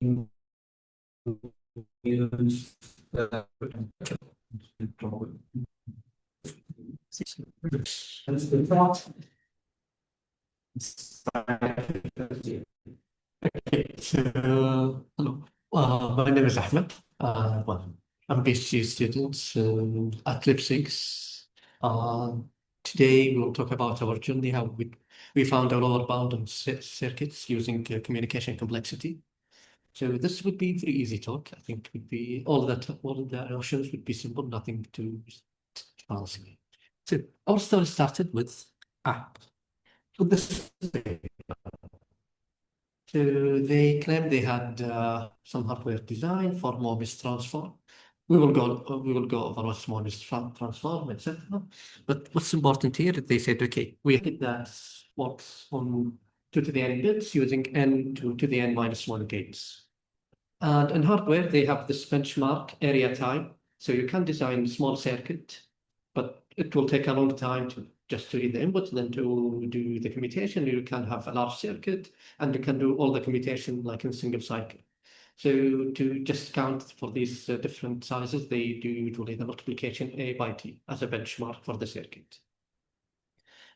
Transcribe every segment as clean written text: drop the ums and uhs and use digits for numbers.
use hello. My name is Ahmed. I'm a PhD student at Lip6. Today we'll talk about our journey, how we found our lower bound on circuits using communication complexity. So this would be very easy talk. I think would be all the notions would be simple, nothing too fancy. So our story started with this. So they claimed they had some hardware design for Möbius transform. We will go over what's Möbius transform, etc. But what's important here, they said, okay, we get that works on 2 to the n bits using n to the n minus 1 gates. And in hardware, they have this benchmark area time. So you can design a small circuit, but it will take a long time to just to read the input, then to do the commutation. You can have a large circuit, and you can do all the commutation like in a single cycle. So to just count for these different sizes, they do usually the multiplication A by T as a benchmark for the circuit.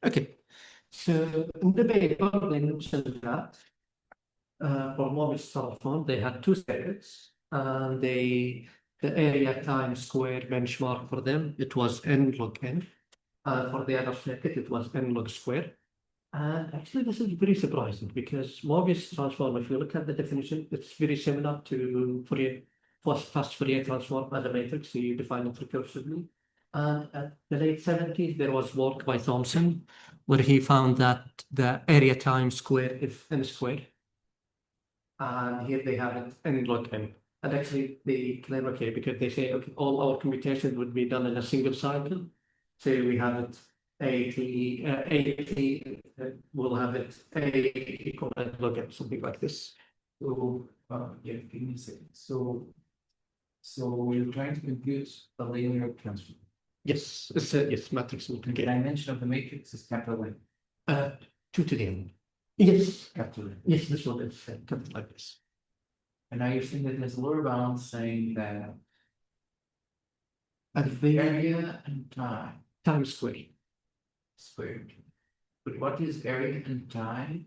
Okay, so in the paper, they mentioned that for Möbius transform, they had 2 circuits, and the area time square benchmark for them, it was n log n. For the other circuit, it was n log square. And actually, this is very surprising because Möbius transform, if you look at the definition, it's very similar to fast Fourier transform as a matrix. So you define it recursively. And at the late 70s, there was work by Thomson where he found that the area time square is n squared. And here they have it n log n. And actually, they claim, okay, because they say, okay, all our computations would be done in a single cycle. So we have it we'll have it A equal n log n, something like this. So, yeah, give me a second. So we're trying to compute the linear transform. Yes, it's a matrix The multiplication. dimension of the matrix is capital N. 2 to the n. Yes, Capital N. yes, this one is something like this. And now you're saying that there's a lower bound saying that And the area and time square. squared. But what is area and time?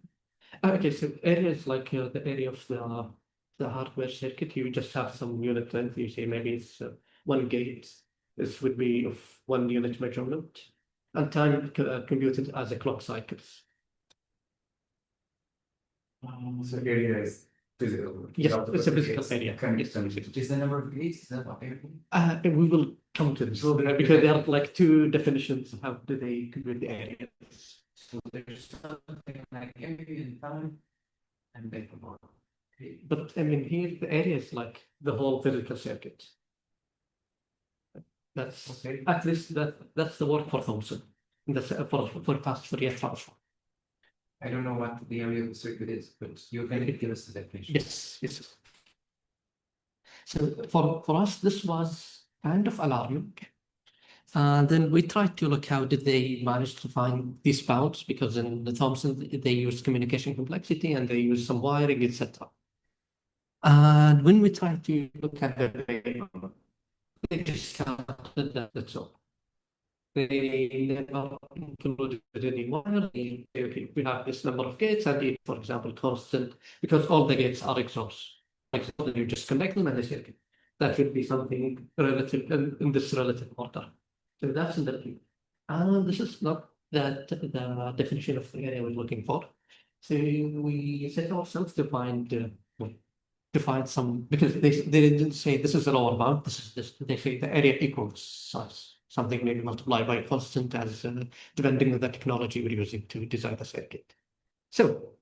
Okay, so area is like the area of the hardware circuit. You just have some unit length. You say maybe it's 1 gate. This would be of 1 unit measurement, and time computed as a clock cycles. So area is physical. Yes, it's a physical area. Yes. Is the number of gates? Is that what area? And we will come to this because there are like 2 definitions of how do they compute the area. So there's something like area and time and vector. But I mean, here the area is like the whole physical circuit. That's Okay. at least that's the work for Thomson. That's for fast Fourier transform. I don't know what the area of the circuit is, but you're going to give us the definition. Yes, yes. So for us, this was kind of alarming. And then we tried to look how did they manage to find these bounds, because in the Thomson, they used communication complexity and they used some wiring, etc. And when we tried to look at the paper, they discounted that, that's all. They never included any wire. They say, okay, we have this number of gates and each, for example, constant, because all the gates are exhausts. So you just connect them and they say, okay, that should be something relative in this relative order. So that's in the thing. And this is not the definition of the area we're looking for. So we set ourselves to find some, because they didn't say this is the lower bound. This is this. They say the area equals size. Something maybe multiplied by a constant as depending on the technology we're using to design the circuit. So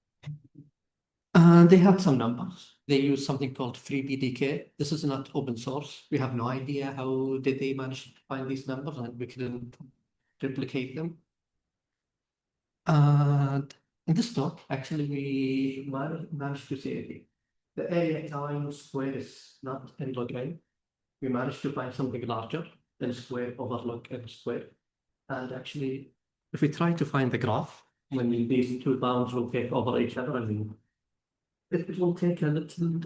they had some numbers. They used something called FreeBDK. This is not open source. We have no idea how did they manage to find these numbers, and we couldn't replicate them. And in this talk, actually, we managed to say the area times square is not n log n. We managed to find something larger than square over log n square. And actually, if we try to find the graph, when these 2 bounds will take over each other, and it will take a little,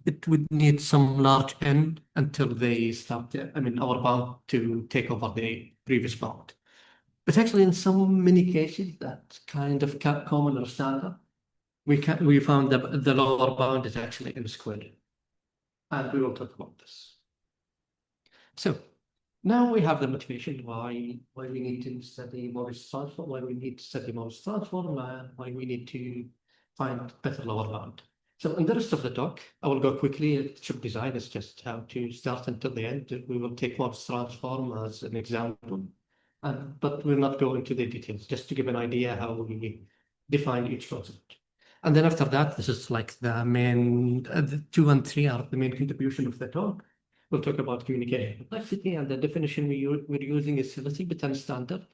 it would need some large n until they start, our bound to take over the previous bound. But actually, in so many cases, that's kind of common or standard. We found that the lower bound is actually n squared. And we will talk about this. So now we have the motivation why we need to study Möbius transform, why we need to study Möbius transform, and why we need to find better lower bound. So in the rest of the talk, I will go quickly. Chip design is just how to start until the end. We will take Möbius transform as an example, but we'll not go into the details, just to give an idea how we define each concept. And then after that, this is like the main, the 2 and 3 are the main contribution of the talk. We'll talk about communication complexity, and the definition we're using is a little bit unstandard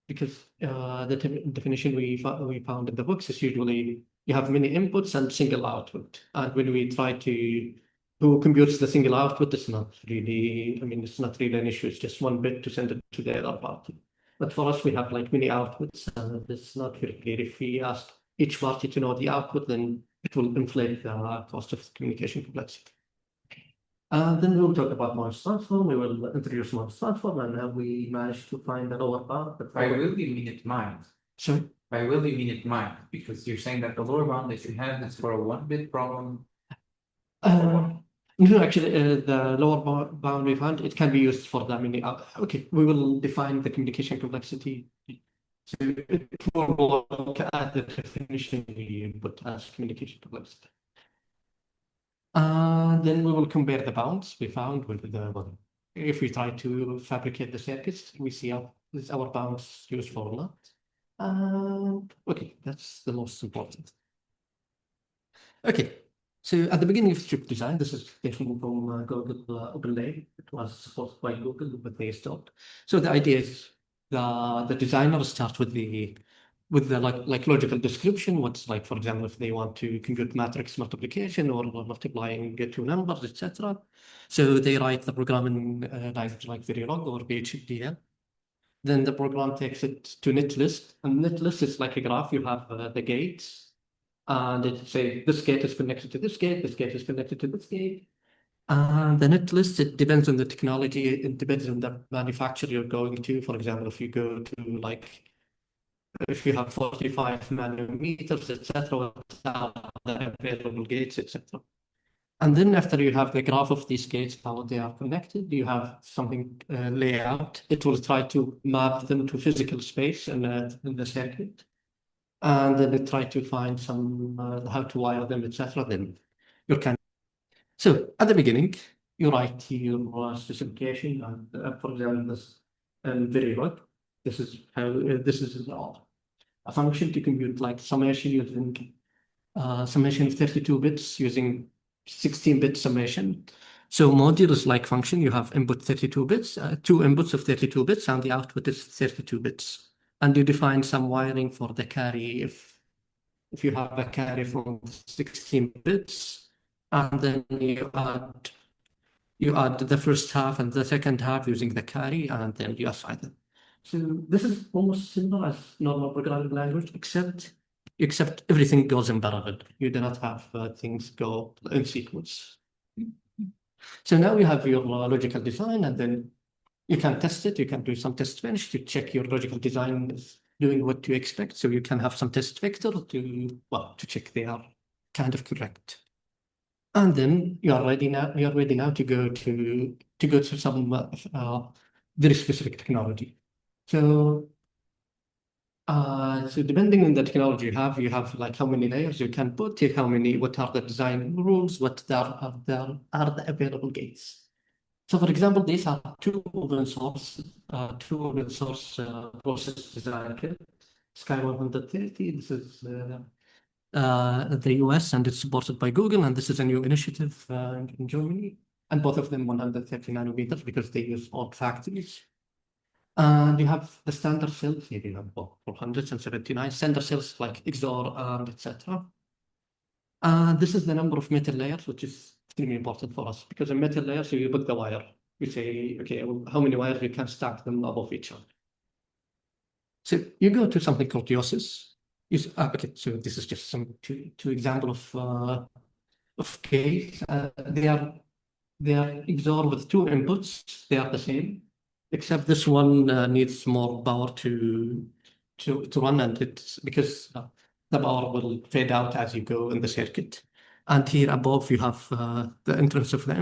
because the definition we found in the books is usually you have many inputs and single output. And when we try to who computes the single output, it's not really, it's not really an issue. It's just one bit to send it to the other party. But for us, we have like many outputs, and it's not very clear. If we ask each party to know the output, then it will inflate the cost of communication complexity. Then we'll talk about Möbius transform. We will introduce Möbius transform, and now we managed to find the lower bound. By will you mean it might? Sorry? By will you mean it might? Because you're saying that the lower bound that you have is for a one-bit problem. No, actually, the lower bound we found, it can be used for the many. Okay, we will define the communication complexity. So it will look at the definition we put as communication complexity. Then we will compare the bounds we found with if we try to fabricate the circuits, we see how our bounds useful or not. Okay, that's the most important. Okay, so at the beginning of chip design, this is taken from Google OpenLay. It was supported by Google, but they stopped. So the idea is the designer start with the like logical description. What's like, for example, if they want to compute matrix multiplication or multiplying two numbers, etc. So they write the program in like Verilog or VHDL. Then the program takes it to netlist, and netlist is like a graph. You have the gates, and it say this gate is connected to this gate is connected to this gate. And the netlist, it depends on the technology. It depends on the manufacturer you're going to. For example, if you go to like if you have 45 nanometers, etc., the available gates, etc. And then after you have the graph of these gates, how they are connected, you have something layout. It will try to map them to physical space in the circuit. And then it try to find some how to wire them, etc. Then you can. So at the beginning, you write your specification, and for example, this Verilog. This is how this is a function to compute like summation using summation of 32 bits using 16-bit summation. So module is like function. You have input 32 bits, two inputs of 32 bits, and the output is 32 bits. And you define some wiring for the carry if you have a carry from 16 bits, and then you add the first half and the second half using the carry, and then you assign them. So this is almost similar as normal programming language, except everything goes in parallel. You do not have things go in sequence. So now you have your logical design, and then you can test it. You can do some test bench to check your logical design is doing what you expect. So you can have some test vector to check they are kind of correct. And then you are ready now. You are ready now to go to some very specific technology. So depending on the technology you have like how many layers you can put, what are the design rules, what are the available gates. So for example, these are two open source process design kit. Sky 130, this is the US, and it's supported by Google, and this is a new initiative in Germany, and both of them 130 nanometers because they use old factories. And you have the standard cells here. You have 479 standard cells like XOR and etc. And this is the number of metal layers, which is extremely important for us because in metal layers, you put the wire. You say, okay, well, how many wires you can stack them above each other. So you go to something called Yosys. Okay, so this is just some two example of case. They are XOR with two inputs. They are the same, except this one needs more power to run, and it's because the power will fade out as you go in the circuit. And here above you have the entrance of the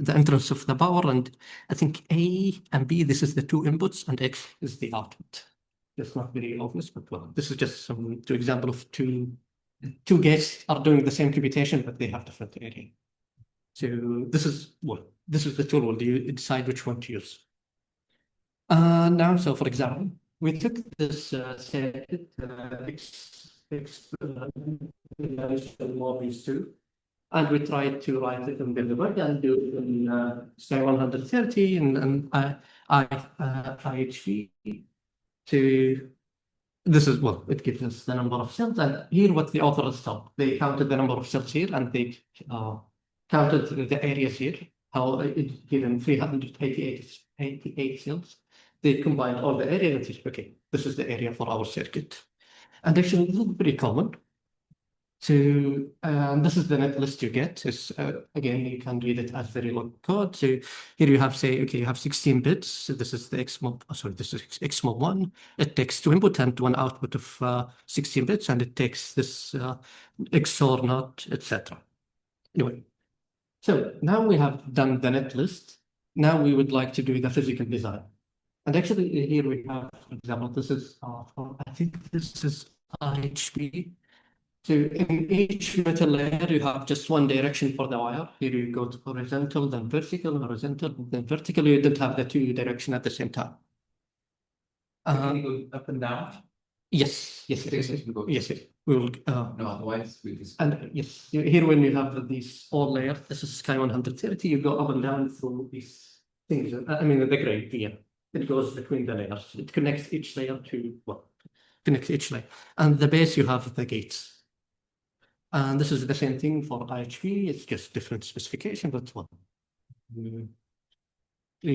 the entrance of the power, and I think A and B, this is the two inputs, and X is the output. That's not very obvious, but well, this is just some two example of two gates are doing the same computation, but they have different area. So this is the tool. Do you decide which one to use? Now, so for example, we took this circuit Möbius 2, and we tried to write it in Builder and do it in say 130 and IHV. To this is it gives us the number of cells, and here what the author has done, they counted the number of cells here, and they counted the areas here. How it's given 388 cells. They combined all the area and said, okay, this is the area for our circuit. And actually, this is pretty common. So this is the net list you get. Is again, you can read it as very long code. So here you have, say, okay, you have 16 bits. So this is the XMOB, this is XMOB 1. It takes two input and one output of 16 bits, and it takes this XOR NOT, etc. Anyway, so now we have done the net list. Now we would like to do the physical design. And actually, here we have, for example, this is, I think this is IHB. So in each metal layer, you have just one direction for the wire. Here you go to horizontal, then vertical, horizontal, then vertical. You don't have the two direction at the same time. Can you go up and down? Yes. We will. No, otherwise we just. And yes, here when you have these all layers, this is Sky 130. You go up and down through these things. I mean, the gray here. It goes between the layers. It connects each layer to connects each layer. And the base, you have the gates. And this is the same thing for IHV. It's just different specification, but you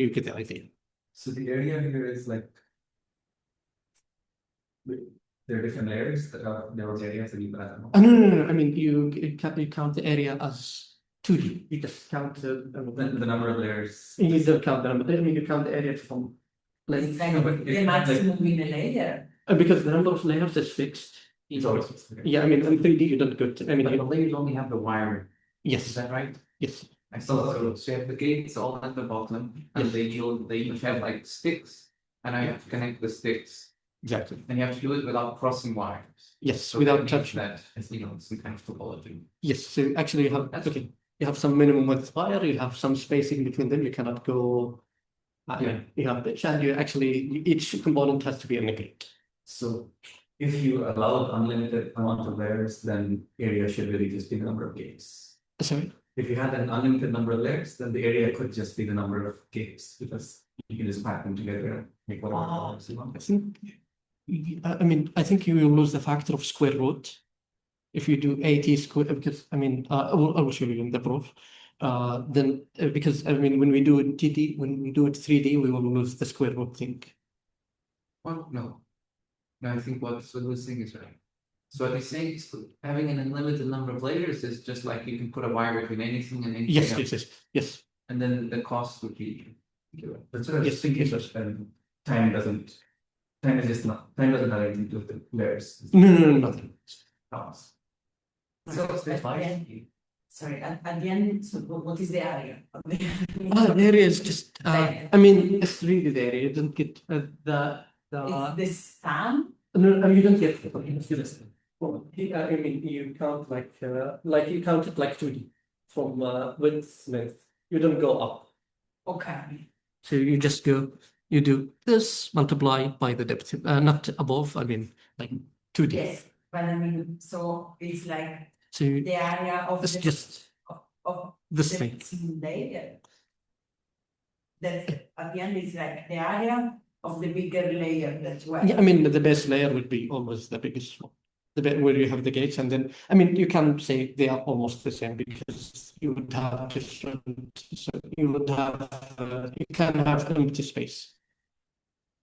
get the idea. So the area here is like there are different layers that are there are areas that you can. No. I mean, you count the area as 2D. You just count the number of layers. You don't count the number. I mean, you count the area from length. The maximum in a layer. Because the number of layers is fixed. It's always fixed. Yeah, I mean, in 3D, you don't go to, I mean, the layers only have the wire. Yes. Is that right? Yes. I saw so you have the gates all at the bottom, and they each have like sticks, and I have to connect the sticks. Exactly. And you have to do it without crossing wires. Yes, So without that touching. that as some kind of topology. Yes, so actually you have you have some minimum width wire, you have some spacing between them, you cannot go. You have pitch, and you actually each component has to be in a grid. So if you allow unlimited amount of layers, then area should really just be the number of gates. Sorry. If you had an unlimited number of layers, then the area could just be the number of gates, because you can just pack them together and make whatever colors you want. I think you will lose the factor of square root if you do 80 square, because I will show you in the proof. Then because I mean, when we do it 2D, when we do it 3D, we will lose the square root thing. Well, no. I think what this thing is right. So what he's saying is having an unlimited number of layers is just like you can put a wire between anything and anything. Yes. And then the cost would be. That's what I was thinking. Time doesn't have anything to do with the layers. No, nothing. Cost. So at the end, so what is the area? The area is just. I mean, it's really the area. You don't get the. It's the sum. No, you don't get. Well, I mean, you count like you count it like 2D from width, length. You don't go up. Okay. So you just go. You do this multiply by the depth, not above. I mean, like 2D. Yes, but I mean, so it's like So the area of it's just of this the thing. layer. That at the end is like the area of the bigger layer. That's why. Yeah, I mean, the base layer would be always the biggest one. The bit where you have the gates, and then I mean, you can say they are almost the same because you would have different. So you would have you can have empty space.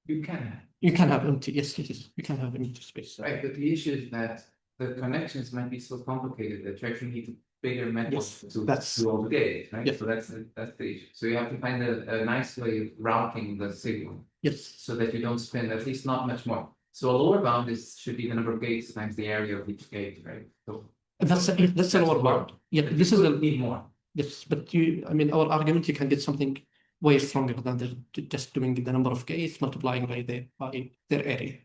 You can. You can have empty, yes, you can have empty space. Right, but the issue is that the connections might be so complicated that you actually need bigger methods Yes, to that's- do all the gates, right? Yeah. So that's the issue. So you have to find a nice way of routing the signal Yes, so that you don't spend at least not much more. So a lower bound should be the number of gates times the area of each gate, right? So that's a lower bound. Yeah, but this you is could need more. yes, but I mean, our argument, you can get something way stronger than just doing the number of gates multiplying by their area.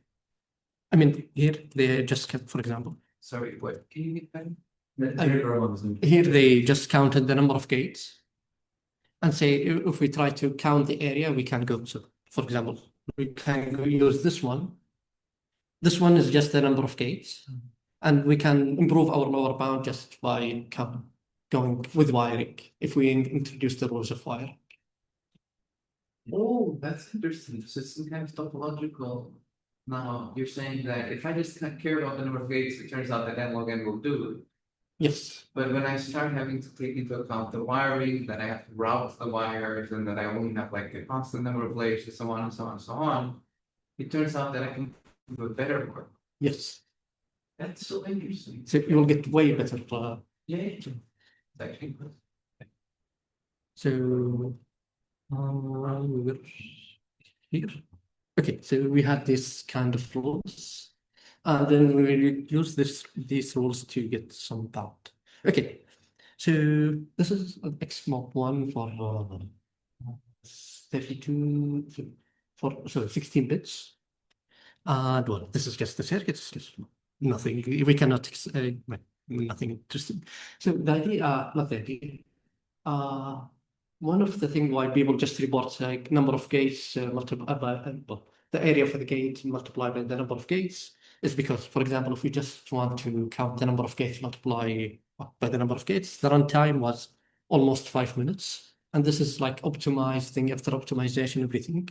I mean, here they just kept, for example, Sorry, what? Can you get that? here they just counted the number of gates and say if we try to count the area, we can go to, for example, we can use this one. This one is just the number of gates, and we can improve our lower bound just by going with wiring if we introduce the rules of wiring. Oh, that's interesting. So it's some kind of topological. Now, you're saying that if I just care about the number of gates, it turns out that n log n will do it. Yes, But when I start having to take into account the wiring, that I have to route the wires, and that I only have like a constant number of layers, and so on and so on and so on, it turns out that I can do a better work. yes. That's so interesting. So you will get way better. Yeah, it's actually good. So we were here. Okay, so we had this kind of rules, and then we use these rules to get some bound. Okay, so this is an XMOP one for 32 for 16 bits. And well, this is just the circuit. It's just nothing. We cannot nothing interesting. So the idea, not the idea. One of the things why people just report like number of gates multiplied by the area for the gate multiplied by the number of gates is because, for example, if we just want to count the number of gates multiplied by the number of gates, the runtime was almost 5 minutes, and this is like optimized thing after optimization, everything.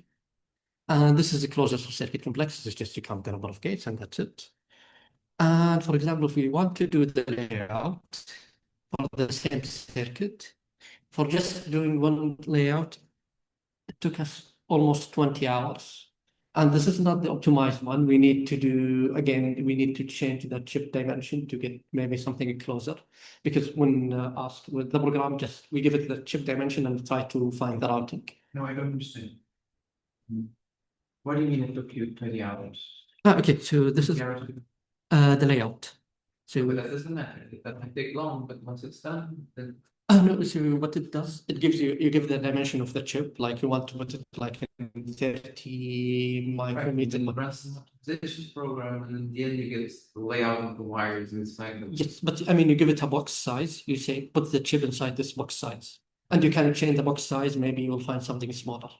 And this is the closest to circuit complexity, it's just to count the number of gates, and that's it. And for example, if we want to do the layout for the same circuit, for just doing one layout, it took us almost 20 hours. And this is not the optimized one. We need to do, again, we need to change the chip dimension to get maybe something closer. Because when asked with the program, just we give it the chip dimension and try to find the routing. No, I don't understand. What do you mean it took you 20 hours? Okay, so this is the layout. So But that doesn't matter. That might take long, but once it's done, then no, so what it does, it gives you give the dimension of the chip, like you want to put it like in 30 micrometer. it runs an optimization program, and in the end, you get the layout of the wires inside them. Yes, but I mean, you give it a box size, you say, put the chip inside this box size, and you can change the box size, maybe you'll find something smaller.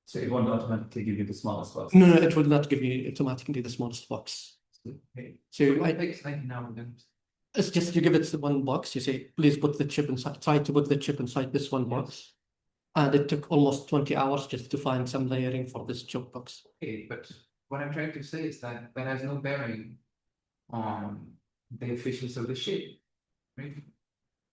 So it won't automatically give you the smallest box. No, it will not give you automatically the smallest box. Okay. So It takes 19 hours then. it's just you give it the one box, you say, please put the chip inside, try to put the chip inside this one box. And it took almost 20 hours just to find some layering for this chip box. Okay, but what I'm trying to say is that has no bearing on the efficiency of the chip, right?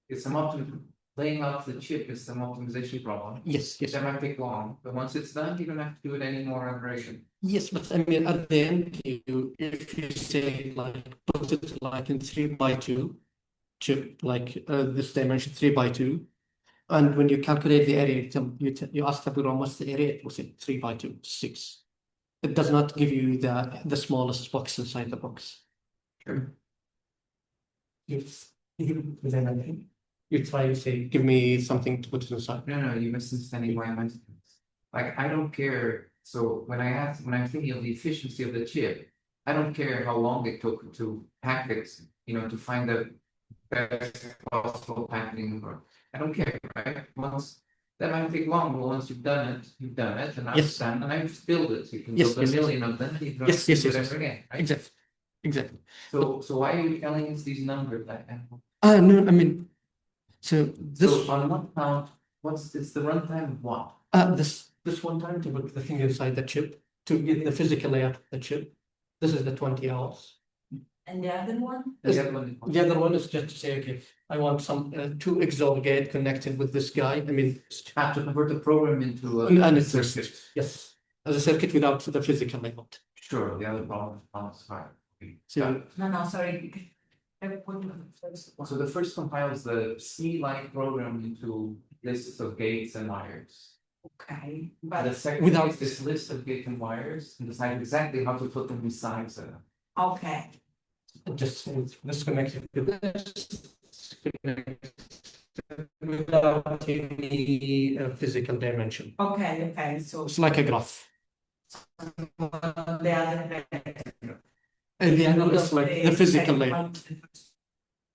It's some laying out the chip is some optimization problem. Yes, yes. That might take long, but once it's done, you don't have to do it anymore operation. Yes, but I mean, at the end, if you say like put it like in 3x2 chip, like this dimension 3x2, and when you calculate the area, you ask the program what's the area, it will say 3x2, 6. It does not give you the smallest box inside the box. Sure. Yes. You try to say, give me something to put it inside. No, you're misunderstanding why I'm asking this. Like, I don't care. So when I'm thinking of the efficiency of the chip, I don't care how long it took to pack it, to find the best possible packing. I don't care, right? That might take long, but once you've done it, and now it's done, and I just build it. You can build a million of them. You don't have to do it ever again, right? Exactly. So why are you telling us these numbers? No, I mean, so this. So on one count, it's the runtime of what? This one time to put the thing inside the chip to get the physical layout of the chip. This is the 20 hours. And the other one? The other one is just to say, okay, I want some 2 XOR gate connected with this guy. I mean, have to convert the program into and it's circuit. Yes. as a circuit without the physical layout. Sure, the other problem is hard. So No, sorry. What was the first one? So the first compiles the C-like program into lists of gates and wires. Okay, The but second Without- is this list of gates and wires and decide exactly how to put them besides them. okay, just disconnected to this, without any physical dimension. okay, so It's like a graph. the other. And the angle is like the physical second layer. one is the first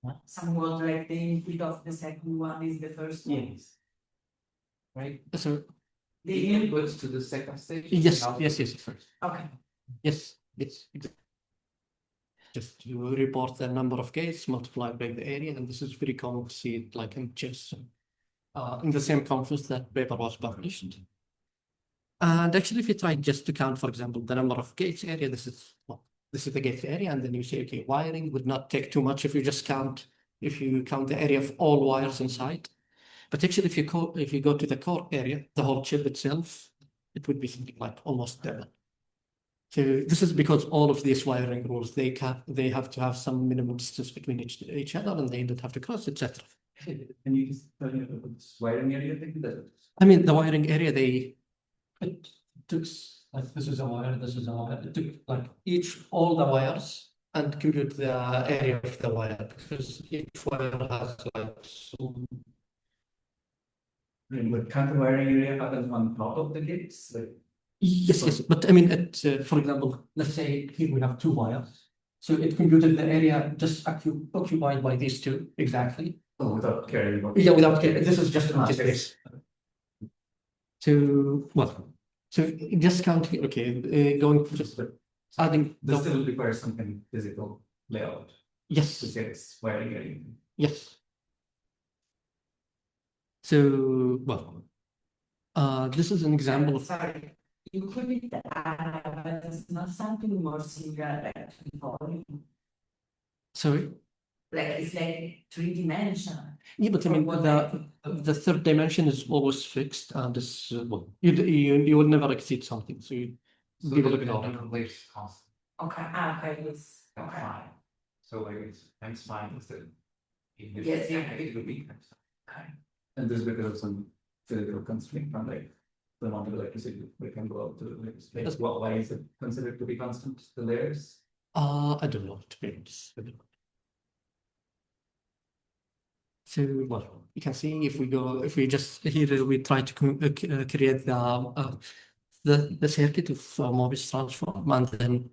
one. Somewhat like the input of the second one is the first one. Yes. Right? So The The input, inputs to the second stage. yes, the output. yes. okay, Yes, exactly. Just to report the number of gates multiplied by the area, and this is very common to see it like in chess, in the same conference that paper was published. And actually, if you try just to count, for example, the number of gates area, this is the gate area, and then you say, okay, wiring would not take too much if you just count the area of all wires inside. But actually, if you go to the core area, the whole chip itself, it would be something like almost double. So this is because all of these wiring rules, they have to have some minimum distance between each other, and they don't have to cross, etc. Can you just tell me about this wiring area thing that? I mean, the wiring area, it took, like, this is a wire, this is a wire. It took like all the wires and compute the area of the wire, because each wire has like some. But can't the wiring area happen on top of the gates? Like, Yes, but I mean, for example, let's say here we have two wires. So it computed the area just occupied by these two exactly. oh, without caring about. Yeah, without care. This is just Ah, empty space. So just counting. Okay, going just adding This the still requires some kind of physical layout to yes, say it's wiring area. yes. So this is an example of sorry, you could it but it's not something more similar like volume, sorry. like it's like 3-dimensional. Yeah, but I mean the third dimension is always fixed, and this you will never exceed something. So you So people the ignore it. nomenclature is constant. Okay, okay, yes, That's okay. fine. So like it's times 5 instead of. Yes, yeah. It would be times 5. Okay. And this is because of some physical constraint, from like the amount of electricity we can go out to the layers. Like, Yes. why is it considered to be constant, the layers? I don't know, to be honest. I don't know. So you can see if we just here we try to create the circuit of Möbius transform, and then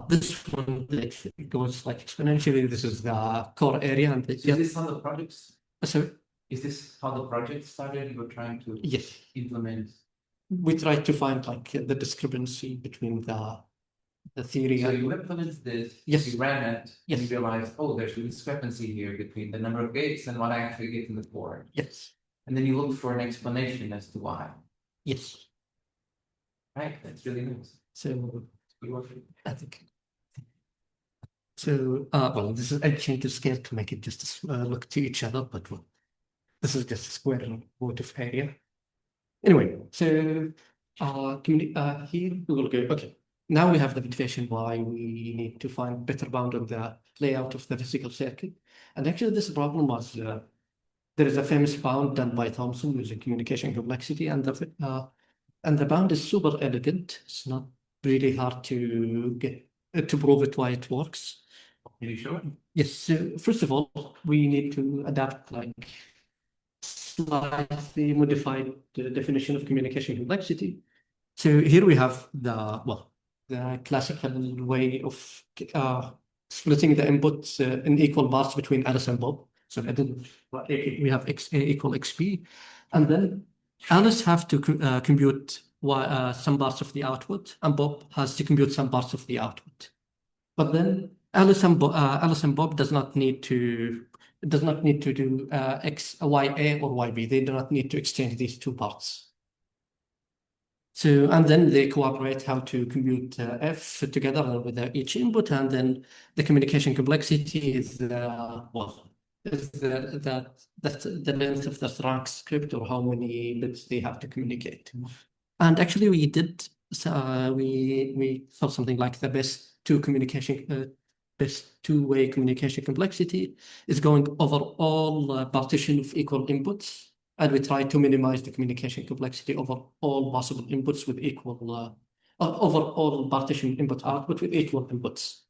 this one it goes like exponentially. This is the core area, and Is this how the projects? so Is this how the project started? You were trying to yes, implement. we try to find like the discrepancy between the theory So and you implemented this. Yes. You ran it. Yes. And you realized, oh, there's a discrepancy here between the number of gates and what I actually get in the core. yes, And then you look for an explanation as to why. yes. Right? That's really nice. So Good work. I think. So, this is I changed the scale to make it just look to each other, but this is just a square root of area. Anyway, so here we will go. Okay, now we have the motivation why we need to find better bound on the layout of the physical circuit. And actually, this problem was there is a famous bound done by Thomson using communication complexity, and the bound is super elegant. It's not really hard to get to prove it why it works. Can you show it? Yes. So first of all, we need to adapt like slightly modified definition of communication complexity. So here we have the classical way of splitting the inputs in equal parts between Alice and Bob. So we have XA equal XP, and then Alice have to compute some parts of the output, and Bob has to compute some parts of the output. But then Alice and Bob does not need to do YA or YB. They do not need to exchange these two parts. So, and then they cooperate how to compute F together with each input, and then the communication complexity is the length of the trunk script, or how many bits they have to communicate. And actually, we did we thought something like the best two-way communication complexity is going over all partition of equal inputs, and we try to minimize the communication complexity over all possible inputs with equal over all partition input output with equal inputs.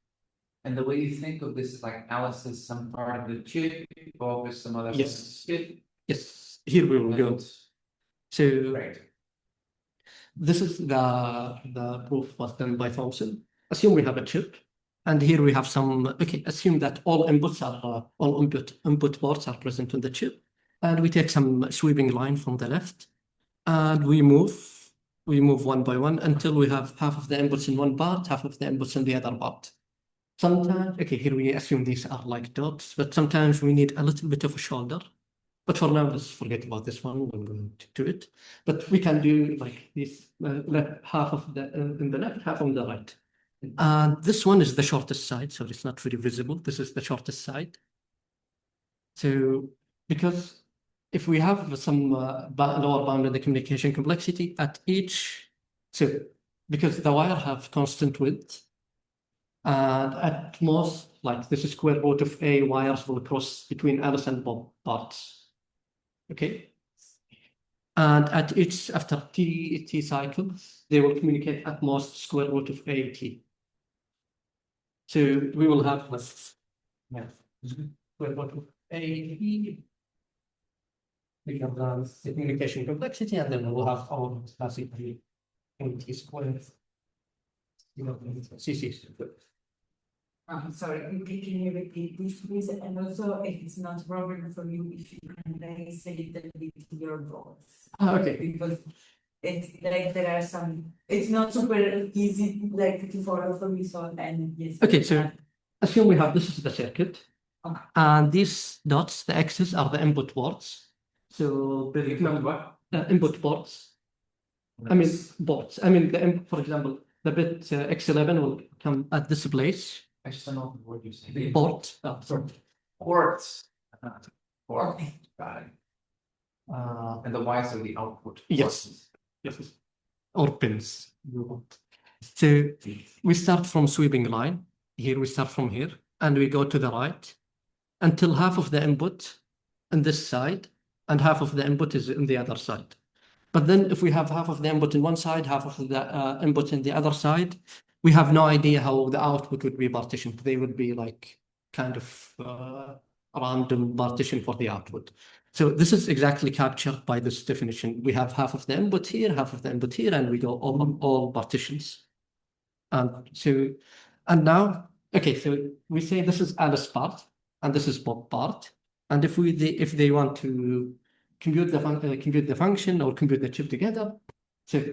And the way you think of this is like Alice is some part of the chip, Bob is some other part of Yes. the chip. Yes, here we will go. So Right. this is the proof was done by Thompson. Assume we have a chip, and here we have some. Okay, assume that all inputs are all input ports are present on the chip, and we take some sweeping line from the left, and we move one by one until we have half of the inputs in one part, half of the inputs in the other part. Sometimes, okay, here we assume these are like dots, but sometimes we need a little bit of a shoulder. But for now, let's forget about this one. We'll go to it. But we can do like this, half of the in the left, half on the right. And this one is the shortest side, so it's not very visible. This is the shortest side. So because if we have some lower bound in the communication complexity at each, so because the wire have constant width, and at most, like this is square root of A wires will cross between Alice and Bob parts. Okay. And at each, after t cycles, they will communicate at most square root of A t. So we will have square root of A t. We have the communication complexity, and then we will have our classic t squared. CC squared. Sorry, can you repeat this, please? And also, if it's not a problem for you, if you can raise a little bit your voice. Okay. Because it's like there are some, it's not super easy like to follow for me, so and yes. Okay, so assume we have this is the circuit, Okay. and these dots, the X's are the input ports. So input ports. I mean ports. I mean for example, the bit X11 will come at this place. I just don't know what you say. Port. Ports. Port. Okay. Got it. And the Y's are the output. Yes. Yes. Or pins. So we start from sweeping line. Here we start from here, and we go to the right until half of the input on this side and half of the input is in the other side. But then if we have half of the input in one side, half of the input in the other side, we have no idea how the output would be partitioned. They would be like kind of random partition for the output. So this is exactly captured by this definition. We have half of the input here, half of the input here, and we go all partitions. And now, okay, so we say this is Alice part, and this is Bob part. And if they want to compute the function or compute the chip together, so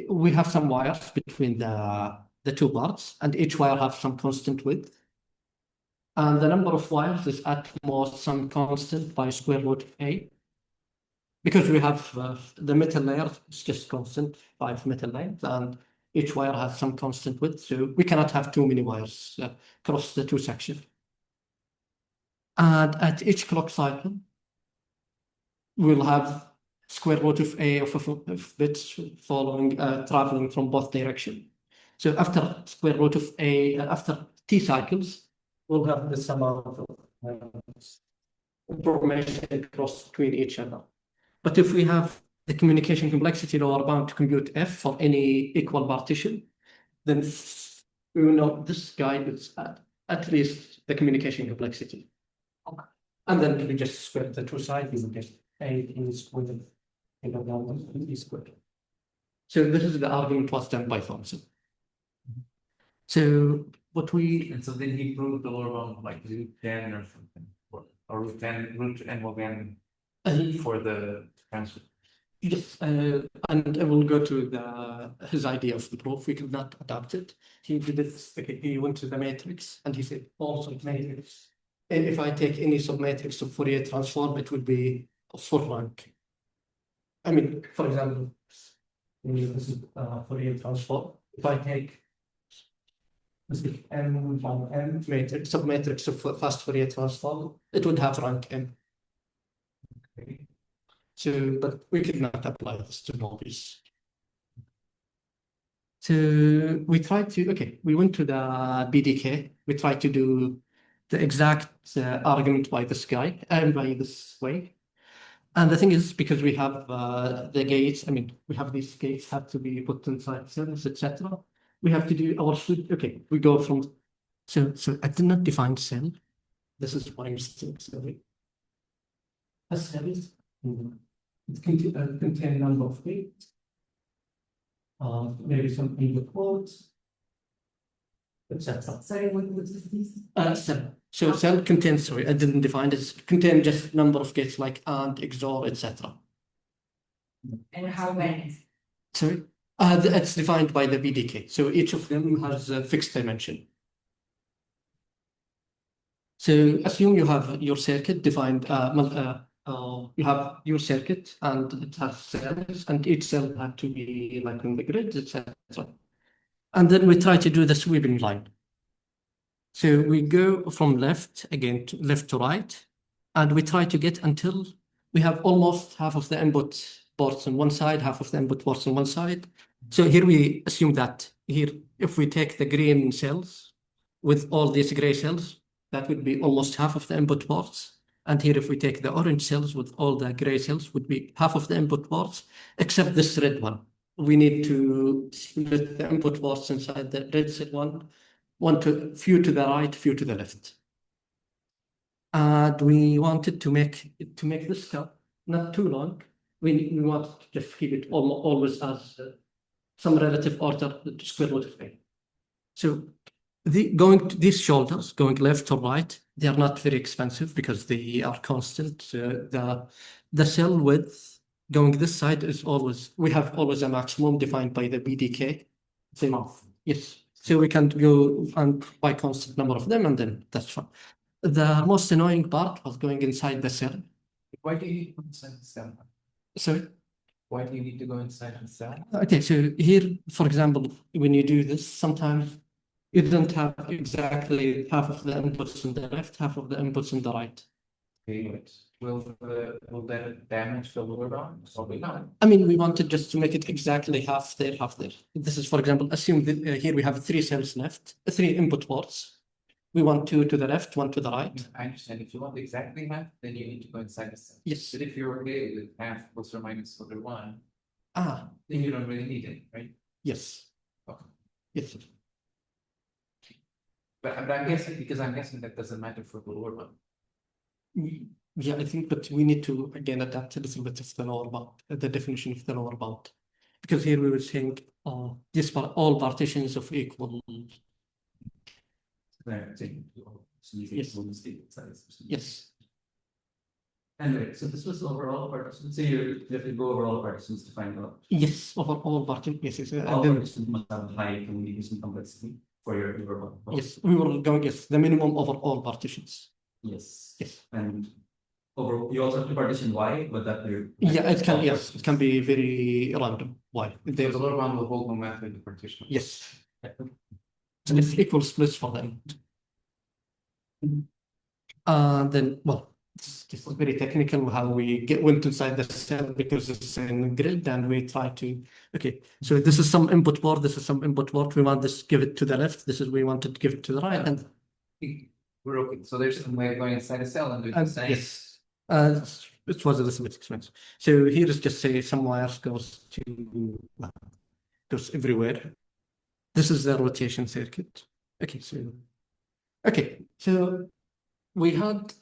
we have some wires between the two parts, and each wire has some constant width. And the number of wires is at most some constant by square root of A. Because we have the metal layer is just constant, 5 metal layers, and each wire has some constant width, so we cannot have too many wires across the two sections. And at each clock cycle, we'll have square root of A of bits following traveling from both directions. So after square root of A, after t cycles, we'll have this amount of information across between each other. But if we have the communication complexity lower bound to compute F for any equal partition, then we will know this guy is at least the communication complexity. Okay. And then we just square the two sides, we will get A squared, E squared. So this is the argument was done by Thompson. So what we And so then he proved the lower bound like root 10 or something, or root 10, root n will n for the transfer. yes, and I will go to his idea of the proof. We could not adapt it. He did it. Okay, he went to the matrix and he said all submatrix. And if I take any submatrix of Fourier transform, it would be a full rank. I mean, for example, this is Fourier transform. If I take this is n on n matrix, submatrix of fast Fourier transform, it would have rank n. Okay. So, but we could not apply this to Möbius. So we tried to, okay, we went to the BDK. We tried to do the exact argument by this guy and by this way. And the thing is, because we have the gates, I mean, we have these gates have to be put inside cells, etc. We have to do our, okay, we go from, so I did not define cell. This is my mistake, sorry. A cell is, it contain number of gates. Maybe some input ports, etc. Sorry, what is this? Cell. So cell contains, sorry, I didn't define it. It contains just number of gates like AND, XOR, etc. And how many? Sorry? It's defined by the BDK. So each of them has a fixed dimension. So assume you have your circuit defined, you have your circuit and it has cells, and each cell had to be like in the grid, etc. And then we try to do the sweeping line. So we go from left again to left to right, and we try to get until we have almost half of the input ports on one side, half of the input ports on one side. So here we assume that here, if we take the green cells with all these gray cells, that would be almost half of the input ports. And here, if we take the orange cells with all the gray cells, would be half of the input ports, except this red one. We need to split the input ports inside the red cell one few to the right, few to the left. And we wanted to make this cup not too long. We wanted to just keep it always as some relative order to square root of A. So these shoulders going left to right, they are not very expensive because they are constant. The cell width going this side is always, we have always a maximum defined by the BDK. So, yes, so we can go and by constant number of them, and then that's fine. The most annoying part was going inside the cell. Why do you need to go inside the cell? Sorry? Why do you need to go inside the cell? Okay, so here, for example, when you do this, sometimes you don't have exactly half of the inputs on the left, half of the inputs on the right. Okay, will that damage the lower bound? Probably not. I mean, we wanted just to make it exactly half there, half there. This is, for example, assume that here we have 3 cells left, 3 input ports. We want 2 to the left, 1 to the right. I understand. If you want exactly half, then you need to go inside the cell. Yes. But if you're okay with half plus or minus over 1, Ah, then you don't really need it, right? yes. Okay. Yes, sir. But I'm guessing, because I'm guessing that doesn't matter for the lower bound. Yeah, I think, but we need to again adapt a little bit of the lower bound, the definition of the lower bound. Because here we were saying these are all partitions of equal. Yes. Yes. Anyway, so this was overall partitions. So you have to go over all partitions to find out. Yes, over all partitions. Yes, yes. All And then, partitions must have high communication complexity for your overall. yes, we were going, yes, the minimum over all partitions. Yes. Yes. And over, you also have to partition Y, but that you. Yeah, it can, yes, it can be very random. Why? The lower bound will hold no matter the partition. Yes. So it's equal splits for them. Then, well, this is very technical how we went inside the cell because it's in grid and we try to, okay, so this is some input port, this is some input port. We want this, give it to the left. This is, we want to give it to the right. And We're okay. So there's some way of going inside a cell and doing the same. yes, it was a little bit expensive. So here is just say some wires goes everywhere. This is the rotation circuit. Okay, so we had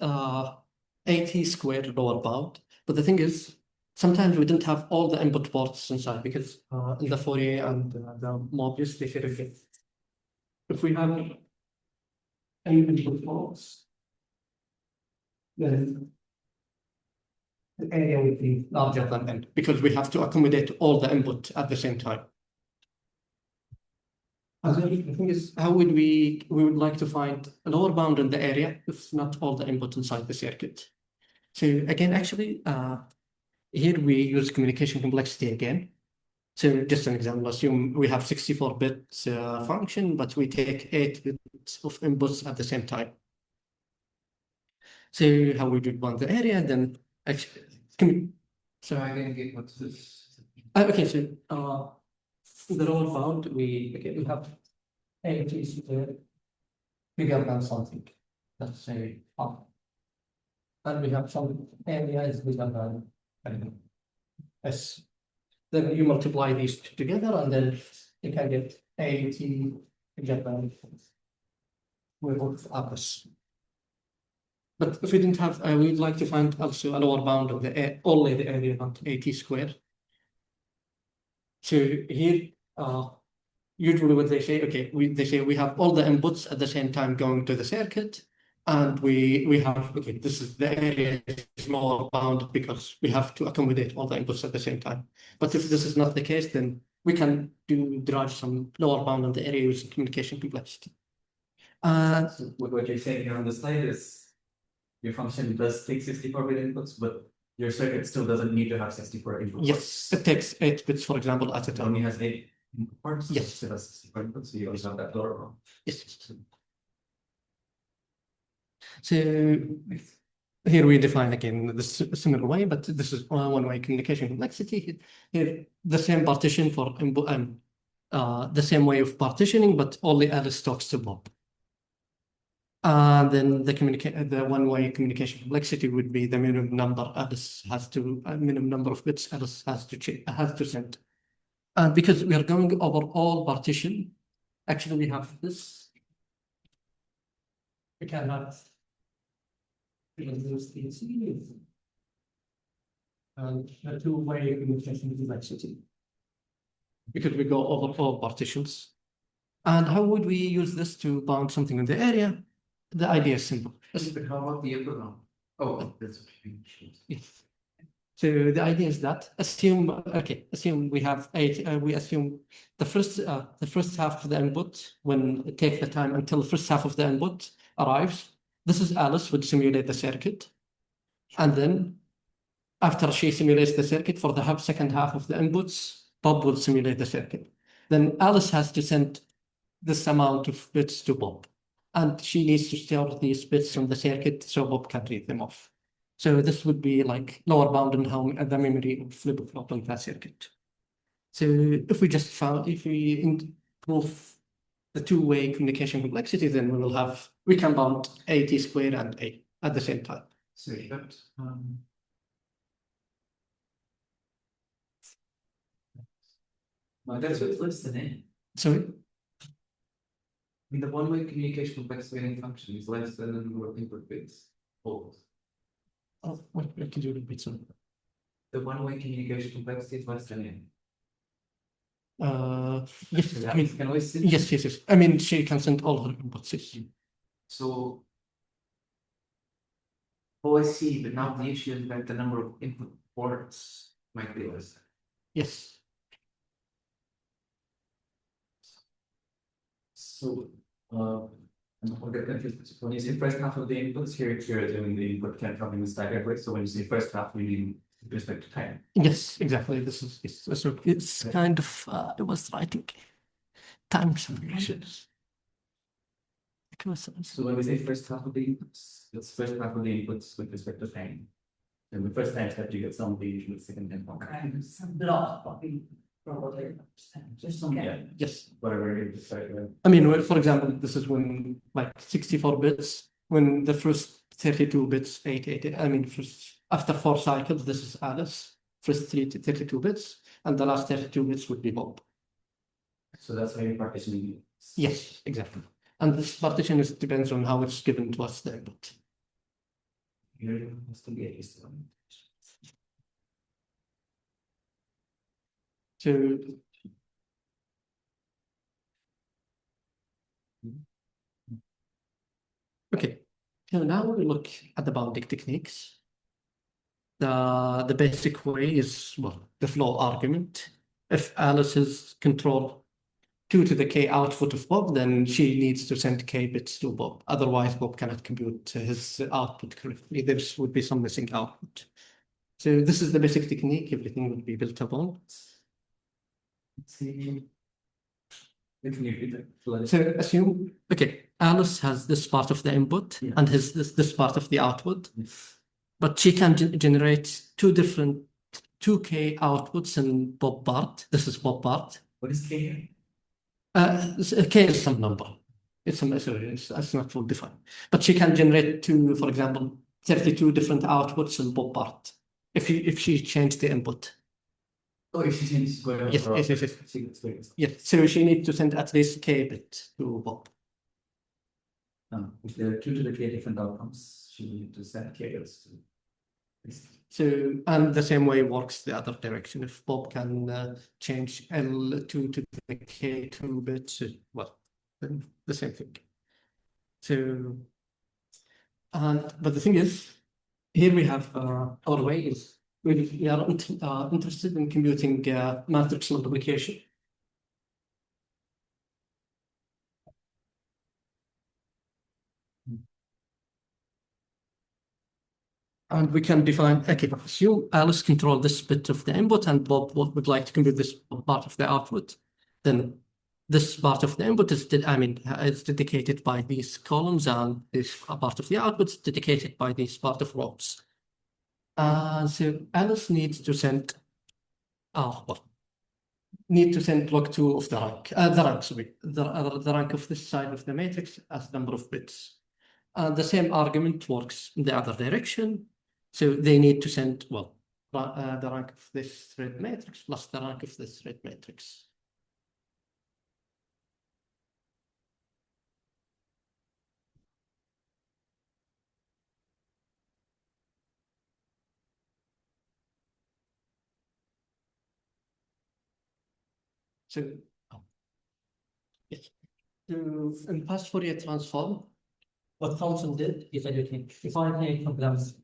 80 squared lower bound, but the thing is, sometimes we didn't have all the input ports inside because in the Fourier and the Möbius, they said, okay, if we have any input ports, then the area would be larger than n because we have to accommodate all the input at the same time. And then the thing is, how would we would like to find a lower bound in the area if not all the input inside the circuit. So again, actually, here we use communication complexity again. So just an example, assume we have 64-bit function, but we take 8 bits of inputs at the same time. So how we would want the area, then actually, So I didn't get what's this. okay, so the lower bound, we have A to square bigger than something. Let's say R. And we have some area is bigger than I don't know, S. Then you multiply these two together, and then you can get AT bigger than we both others. But if we didn't have, we'd like to find also a lower bound of the only the area, not AT squared. So here, usually what they say, okay, they say we have all the inputs at the same time going to the circuit, and we have, okay, this is the area is lower bound because we have to accommodate all the inputs at the same time. But if this is not the case, then we can derive some lower bound on the area using communication complexity. What you're saying here on the slide is your function does take 64-bit inputs, but your circuit still doesn't need to have 64 inputs. Yes, it takes 8 bits, for example, at a It time. only has 8 parts. Yes. It has 64 inputs, so you always have that lower bound. Yes. So here we define again this similar way, but this is one-way communication complexity. Here, the same partition for input and the same way of partitioning, but only Alice talks to Bob. And then the one-way communication complexity would be the minimum number Alice has to minimum number of bits Alice has to send. And because we are going over all partition, actually we have this. We can have these things and the two-way communication complexity because we go over all partitions. And how would we use this to bound something in the area? The idea is simple. But how about the upper bound? Oh, that's what you mean. Yes. So the idea is that assume we have 8. We assume the first half of the input when take the time until the first half of the input arrives. This is Alice would simulate the circuit, and then after she simulates the circuit for the second half of the inputs, Bob will simulate the circuit. Then Alice has to send this amount of bits to Bob, and she needs to store these bits from the circuit so Bob can read them off. So this would be like lower bound in how the memory would flip-flop on that circuit. So if we improve the two-way communication complexity, then we can bound AT squared and A at the same time. So that that's what's less than N. Sorry? I mean, the one-way communication complexity function is less than the number of input bits. Always. Oh, what could you repeat? Sorry. The one-way communication complexity is less than N. Yes, I mean, can always send. yes. I mean, she can send all her inputs. Yes. So, oh, I see, but now the issue is that the number of input ports might be less. Yes. So, I'll get confused. When you say first half of the inputs, here you're assuming the input can come in a staggered way. So when you say first half, we mean with respect to time. Yes, exactly. This is yes. So it's kind of it was writing time simulations. So when we say first half of the inputs, it's first half of the inputs with respect to time. And the first time step you get some of the usual second time. Okay, some block probably understand. Just some. Yeah, Yes. whatever you decide. I mean, for example, this is when like 64 bits, when the first 32 bits, 888, I mean, after 4 cycles, this is Alice, first 32 bits, and the last 32 bits would be Bob. So that's why you're partitioning. Yes, exactly. And this partition depends on how it's given to us the input. Here has to be a system. So okay, so now we look at the bounding techniques. The basic way is, well, the flow argument. If Alice is control 2 to the k output of Bob, then she needs to send k bits to Bob. Otherwise, Bob cannot compute his output correctly. There would be some missing output. So this is the basic technique. Everything would be built upon. So assume, okay, Alice has this part of the input and this part of the output, but she can generate 2 different 2k outputs in Bob part. This is Bob part. What is K? K is some number. It's not full defined. But she can generate for example, 32 different outputs in pop part if she changed the input. Oh, if she changes whatever. Yes. Yes. So she needs to send at least K bit to Bob. If there are 2 to the K different outcomes, she will need to send K bits to. So, and the same way works the other direction. If Bob can change L2 to the K2 bits, well, then the same thing. So, but the thing is, here we have our way is we are interested in computing matrix multiplication. And we can define, okay, assume Alice control this bit of the input and Bob would like to compute this part of the output. Then this part of the input is, it's dedicated by these columns, and this part of the output is dedicated by this part of rows. So Alice needs to send, log 2 of the rank, the rank of this side of the matrix as number of bits. And the same argument works in the other direction. So they need to send, the rank of this thread matrix plus the rank of this thread matrix. So, yes. So in past Fourier transform, what Thomson did is that you can define any problems.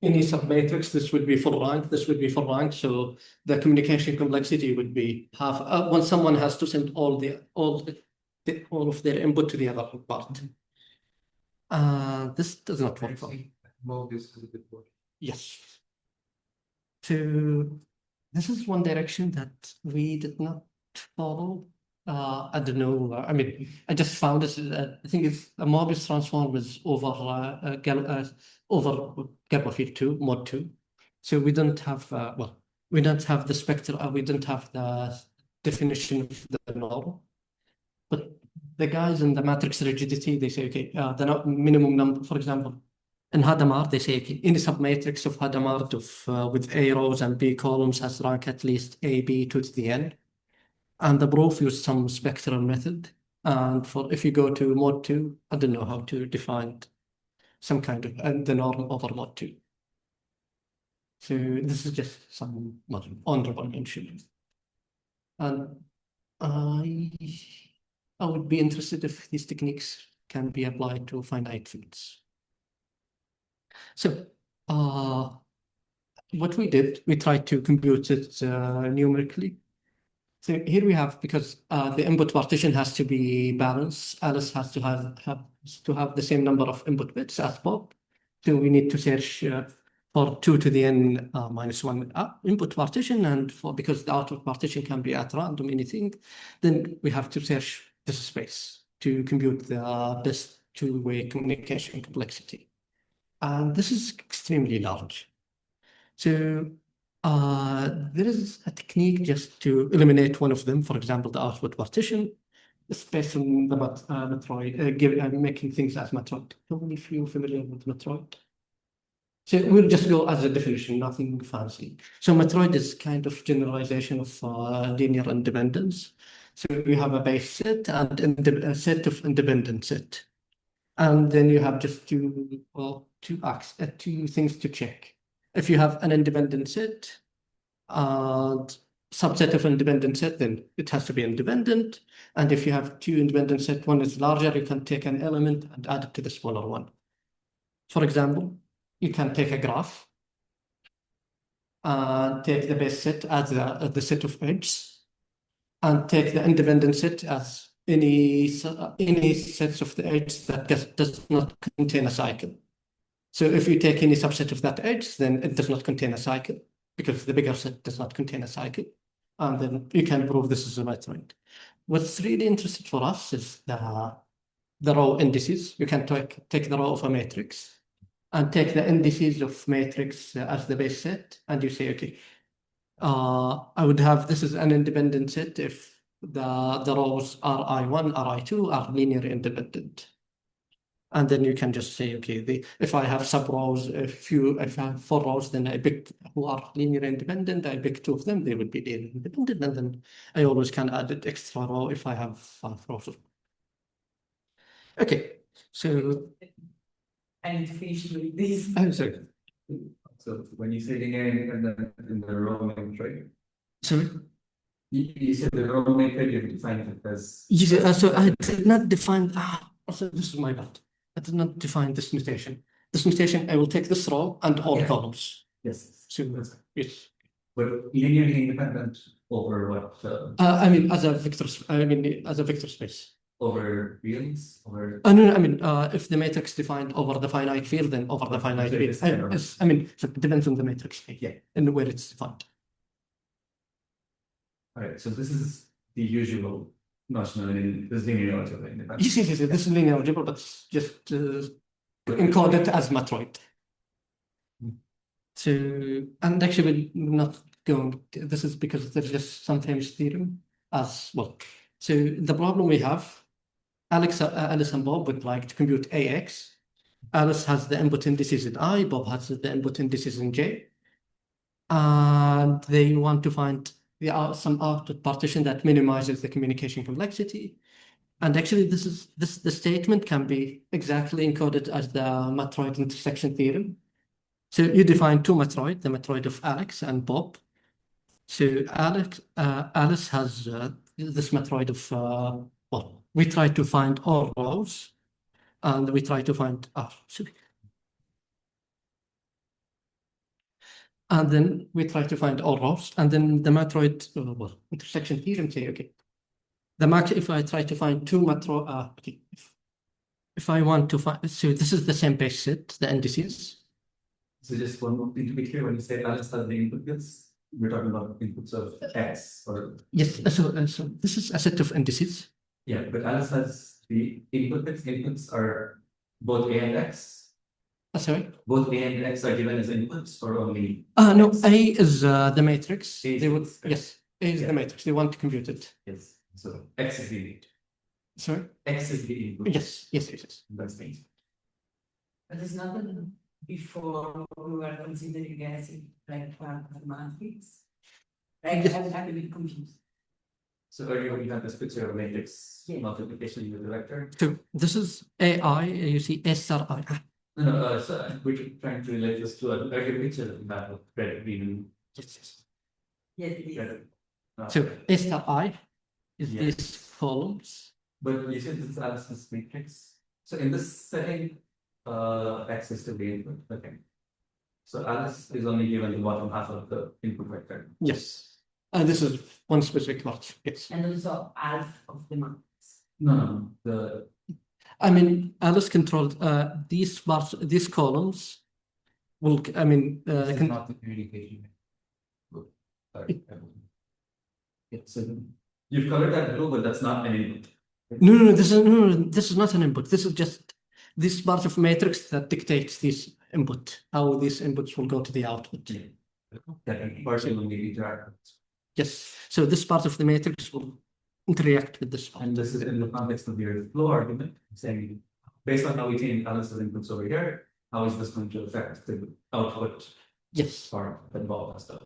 Any submatrix, this would be for rank, this would be for rank. So the communication complexity would be half. When someone has to send all of their input to the other part. This does not work for me. Möbius is a bit more. Yes. So this is one direction that we did not follow. I don't know. I just found this. I think it's a Möbius transform is over Garber-Field 2, mod 2. So we don't have we don't have the spectrum. We don't have the definition of the norm. But the guys in the matrix rigidity, they say, okay, the minimum number, for example, in Hadamard, they say, okay, any submatrix of Hadamard with A rows and B columns has rank at least A, B to the n. And the proof used some spectral method. And if you go to mod 2, I don't know how to define some kind of the norm over mod 2. So this is just some honorable mention. And I would be interested if these techniques can be applied to finite fields. So what we did, we tried to compute it numerically. So here we have, because the input partition has to be balanced, Alice has to have the same number of input bits as Bob. So we need to search for 2 to the n minus 1 input partition, and because the output partition can be at random anything, then we have to search this space to compute the best two-way communication complexity. And this is extremely large. So there is a technique just to eliminate one of them, for example, the output partition, space on the Metroid, making things as Metroid. How many of you familiar with Metroid? So we'll just go as a definition, nothing fancy. So Metroid is kind of generalization of linear independence. So you have a base set and a set of independent set. And then you have just two things to check. If you have an independent set and subset of independent set, then it has to be independent. And if you have two independent set, one is larger, you can take an element and add it to the smaller one. For example, you can take a graph and take the base set as the set of edges, and take the independent set as any sets of the edge that does not contain a cycle. So if you take any subset of that edge, then it does not contain a cycle, because the bigger set does not contain a cycle. And then you can prove this is a Metroid. What's really interesting for us is the row indices. You can take the row of a matrix and take the indices of matrix as the base set, and you say, okay, I would have this is an independent set if the rows are I1 or I2 are linearly independent. And then you can just say, okay, if I have sub rows, if I have 4 rows, then I pick who are linearly independent, I pick 2 of them, they will be linearly independent, and then I always can add an extra row if I have 5 rows. Okay, so I need to finish with this. I'm sorry. So when you say linear independent in the row matrix, Sorry. you said the row matrix, you define it as. Yes, so I did not define. So this is my bad. I did not define this notation. This notation, I will take this row and all Yeah. columns. Yes. So yes. But linearly independent over what? I mean, as a vector. I mean, as a vector space. Over reals or. No, I mean, if the matrix defined over the finite field, then over the finite So field. it's general. I mean, so it depends on the matrix. Yeah. And where it's defined. All right, so this is the usual notion in this linear algebra independent. Yes. This is linear algebra, but it's just encoded as matroid. So, and actually, we're not going. This is because there's just some famous theorem as well. So the problem we have. Alice and Bob would like to compute AX. Alice has the input indices in I, Bob has the input indices in J. And they want to find some output partition that minimizes the communication complexity. And actually, the statement can be exactly encoded as the matroid intersection theorem. So you define 2 matroid, the matroid of Alex and Bob. So Alice has this matroid of, well, we try to find all rows, and we try to find, and then we try to find all rows, and then the matroid, well, intersection theorem say, okay, if I try to find 2 matroid, okay, if I want to find, so this is the same base set, the indices. So just one more thing to be clear, when you say Alice has the inputs, we're talking about inputs of X or. Yes, so this is a set of indices. Yeah, but Alice has the inputs are both A and X. Sorry? Both A and X are given as inputs or only. No, X? A is the matrix. A is They would, the- yes, A is Yeah. the matrix. They want to compute it. Yes, so X is the input. Sorry? X is the input. Yes. That's me. But it's not that before we were considering as like part of the matrix. Like, Yes. I'm a bit confused. So earlier we had this picture of matrix Yeah. multiplication with the vector. So this is AI, you see S star I. No, so we're trying to relate this to an earlier picture that we had of red, green, Yes. Yes, it is. red. So S star I is Yeah. these columns. But you said this is Alice's matrix. So in this setting, X is to the input. Okay. So Alice is only given the bottom half of the input vector. Yes. And this is one specific part. Yes. And also half of the matrix. No, the I mean, Alice controlled these parts, these columns will, I mean, This is not the communication. Sorry. yeah, so you've colored that blue, but that's not an input. no, this is not an input. This is just this part of matrix that dictates this input, how these inputs will go to the output. Yeah. That partial will be interact. Yes. So this part of the matrix will interact with this part. And this is in the context of your flow argument, saying based on how we change Alice's inputs over here, how is this going to affect the output Yes. part involved and stuff?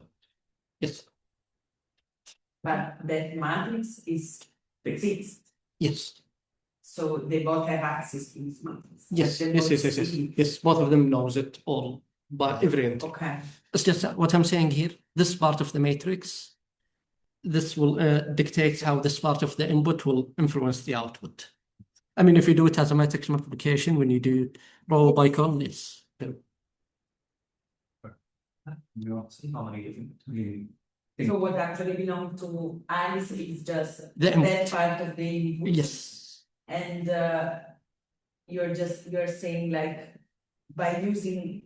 Yes. But that matrix is fixed, Yes. so they both have access to this matrix. Yes. They Yes. both see it. Yes. Both of them knows it all by every entry. Okay, It's just what I'm saying here. This part of the matrix, this will dictate how this part of the input will influence the output. I mean, if you do it as a matrix multiplication, when you do row by column, yes. You don't see how many different. so what actually belongs to Alice is just The that input. part of the input. Yes. And you're saying like by using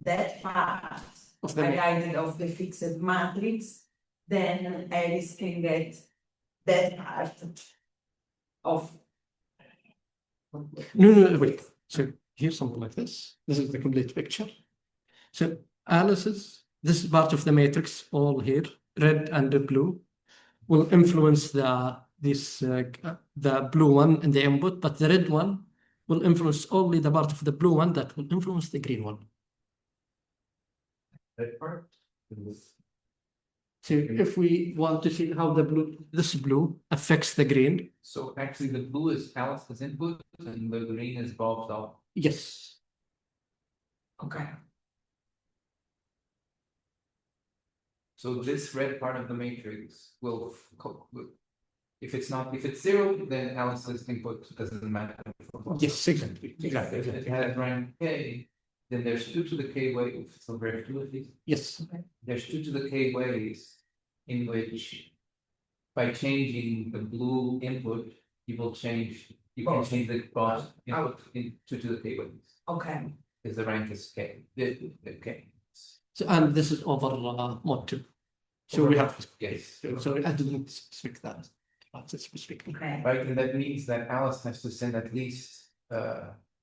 that part Of the highlighted of the fixed matrix, then Alice can get that part of. No, wait. So here's something like this. This is the complete picture. So Alice's, this part of the matrix all here red and the blue will influence the blue one in the input, but the red one will influence only the part of the blue one that will influence the green one. That part. So if we want to see how this blue affects the green, So actually the blue is Alice's input and the green is Bob's output. yes. Okay. So this red part of the matrix will, if it's 0, then Alice's input doesn't matter. Yes, exactly. If it has rank k, then there's 2 to the k ways. So there's 2 of these. Yes. There's 2 to the k ways in which, by changing the blue input, you can change the cross input in 2 to the k ways. Okay. Because the rank is k. K. So, and this is over mod 2. So we have, Yes. so I didn't specify that. That's specific. Okay. Right, and that means that Alice has to send at least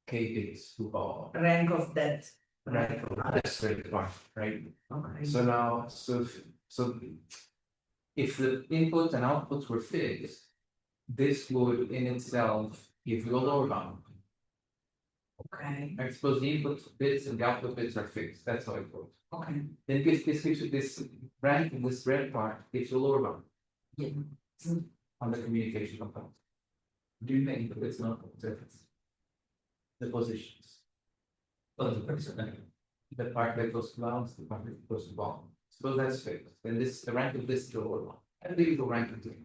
k bits to Bob. Rank of that. Right, that's very part, right? Okay. So now, so if the inputs and outputs were fixed, this would in itself give you a lower bound. Okay. I suppose the input bits and the output bits are fixed. That's how it goes. Okay. Then this gives you this rank in this red part gives you a lower bound Yeah. on the communication component. Do you think that it's not the positions? Well, the person. The part that goes to balance, the part that goes to bottom. Suppose that's fixed. Then the rank of this is the lower one. I believe the rank of two.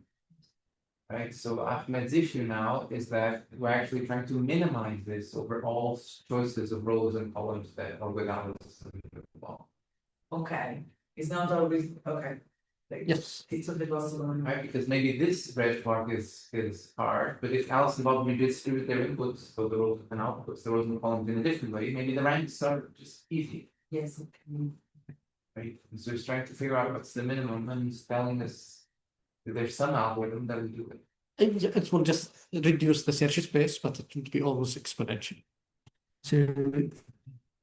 Right, so Ahmed's issue now is that we're actually trying to minimize this over all choices of rows and columns that are without this. Okay. It's not always okay. Like, Yes. it's a bit possible. Right, because maybe this red part is hard, but if Alice and Bob redistribute their inputs, so the rows and outputs, the rows and columns in a different way, maybe the ranks are just easy. Yes. Okay. Right, and so it's trying to figure out what's the minimum and he's telling us that there's some algorithm that will do it. It will just reduce the search space, but it will be always exponential. So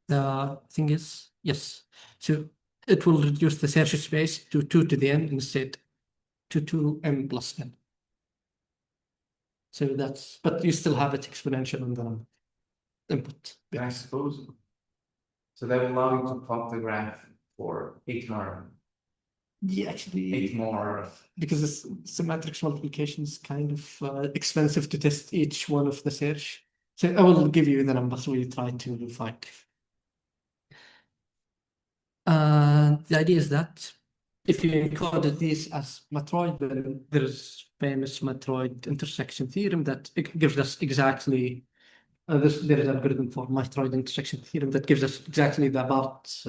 the thing is, yes. So it will reduce the search space to 2 to the n instead to 2m plus n. So that's, but you still have it exponential in the input. I suppose. So that will allow you to plot the graph for 8 more. Yeah, actually, 8 more. because this matrix multiplication is kind of expensive to test each one of the search. So I will give you the numbers we try to find. The idea is that if you encoded these as matroid, then there's famous matroid intersection theorem that gives us exactly there is an algorithm for matroid intersection theorem that gives us exactly the part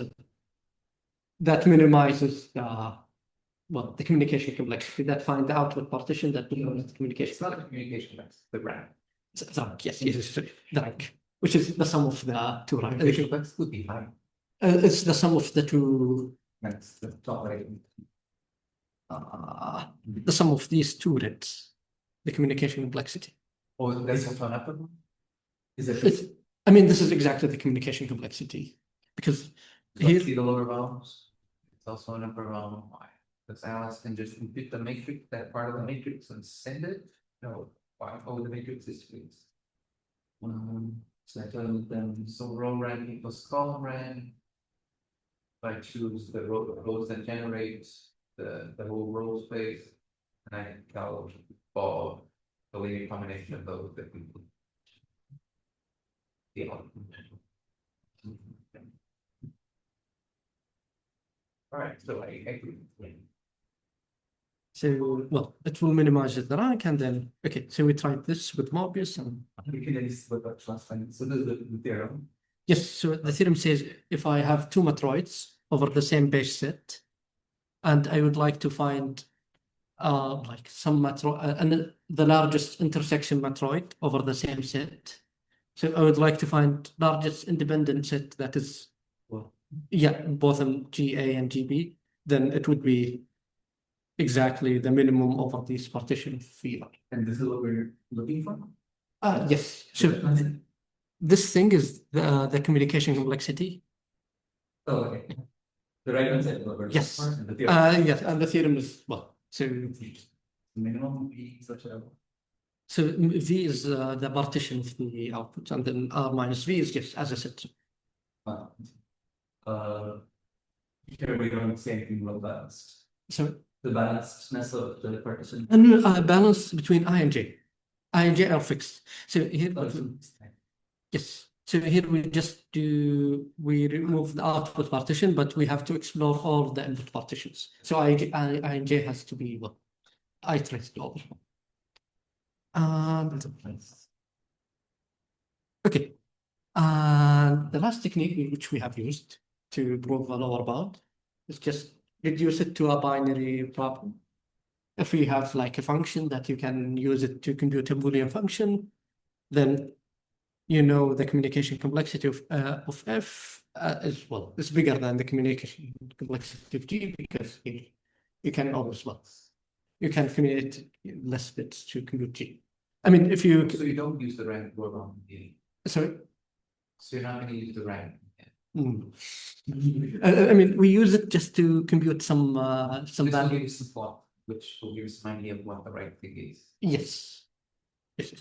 that minimizes the communication complexity, that find the output partition that minimizes the communication. It's not a communication, that's the rank. The rank, yes, sorry, the rank, which is the sum of the two ranks. Communication complexity would be high. It's the sum of the two. That's the top right. The sum of these two reds, the communication complexity. Oh, that's also an upper one? Is It's, I mean, this is exactly the communication complexity because here, see the lower bounds? It's also an upper bound. Why? Because Alice can just input the matrix, that part of the matrix, and send it. No, why? Oh, the matrix is fixed. So I tell them, so row rank equals column rank. If I choose the rows that generate the whole row space, and I tell Bob the linear combination of those that we put. All right, so I agree. so well, it will minimize the rank, and then okay, so we tried this with Möbius, and We can at least look at trust line. So this is the theorem. yes, so the theorem says if I have two matroids over the same base set, and I would like to find like some matroid and the largest intersection matroid over the same set. So I would like to find largest independent set that is, well, yeah, both in GA and GB. Then it would be exactly the minimum over this partition field. And this is what we're looking for. Yes. So this thing is the communication complexity. Oh, okay. The right-hand side of the vertical Yes. part and the theorem. Yes, and the theorem is, well, so Minimum V such a. V is the partition of the output, and then R minus V is just, as I said. Here we don't say anything about balanced. So, The balancedness of the partition. and balance between I and J. I and J are fixed. So here, yes. So here we remove the output partition, but we have to explore all the input partitions. So I and J has to be, well, iterated over. Okay. The last technique which we have used to prove a lower bound is just reduce it to a binary problem. If we have like a function that you can use it to compute a Boolean function, then you know the communication complexity of F is, well, it's bigger than the communication complexity of G, because you can always, well, you can communicate less bits to compute G. I mean, if you So you don't use the rank word on the. sorry. So you're not going to use the rank. I mean, we use it just to compute some This will give value. you some plot, which will give you some idea of what the right thing is. Yes. Yes.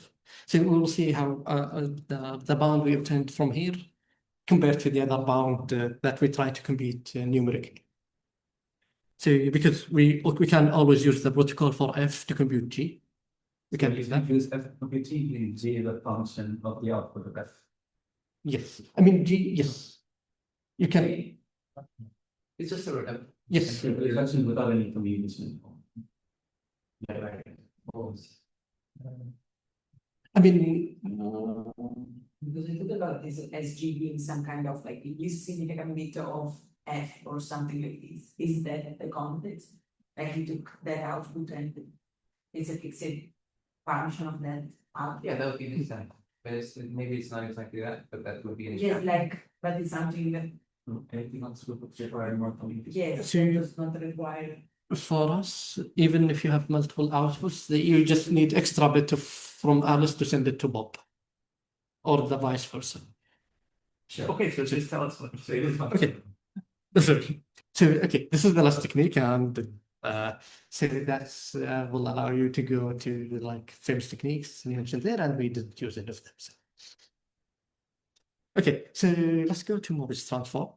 So we will see how the bound we obtained from here compared to the other bound that we try to compute numerically. So because we can always use the protocol for F to compute G. We can use that. Use F compute G in G the function of the output of F. Yes. I mean G. Yes. You can. It's just a Yes. Function without any commutation. Yeah, right. I mean. Because we talk about this as G being some kind of like a significant bit of F or something like this. Is that the context? Like you took that output and it's a fixed function of that output. Yeah, that would be an example. But maybe it's not exactly that, but that would be an Yes, example. like, but it's something that, Anything else would require more communication? yes, So- that does not require. For us, even if you have multiple outputs, you just need extra bit from Alice to send it to Bob, or the vice versa. Sure. Okay, so just tell us what you say. Okay. So okay, this is the last technique, and so that's will allow you to go to like famous techniques you mentioned there, and we did use any of them. So. Okay, so let's go to Möbius transform.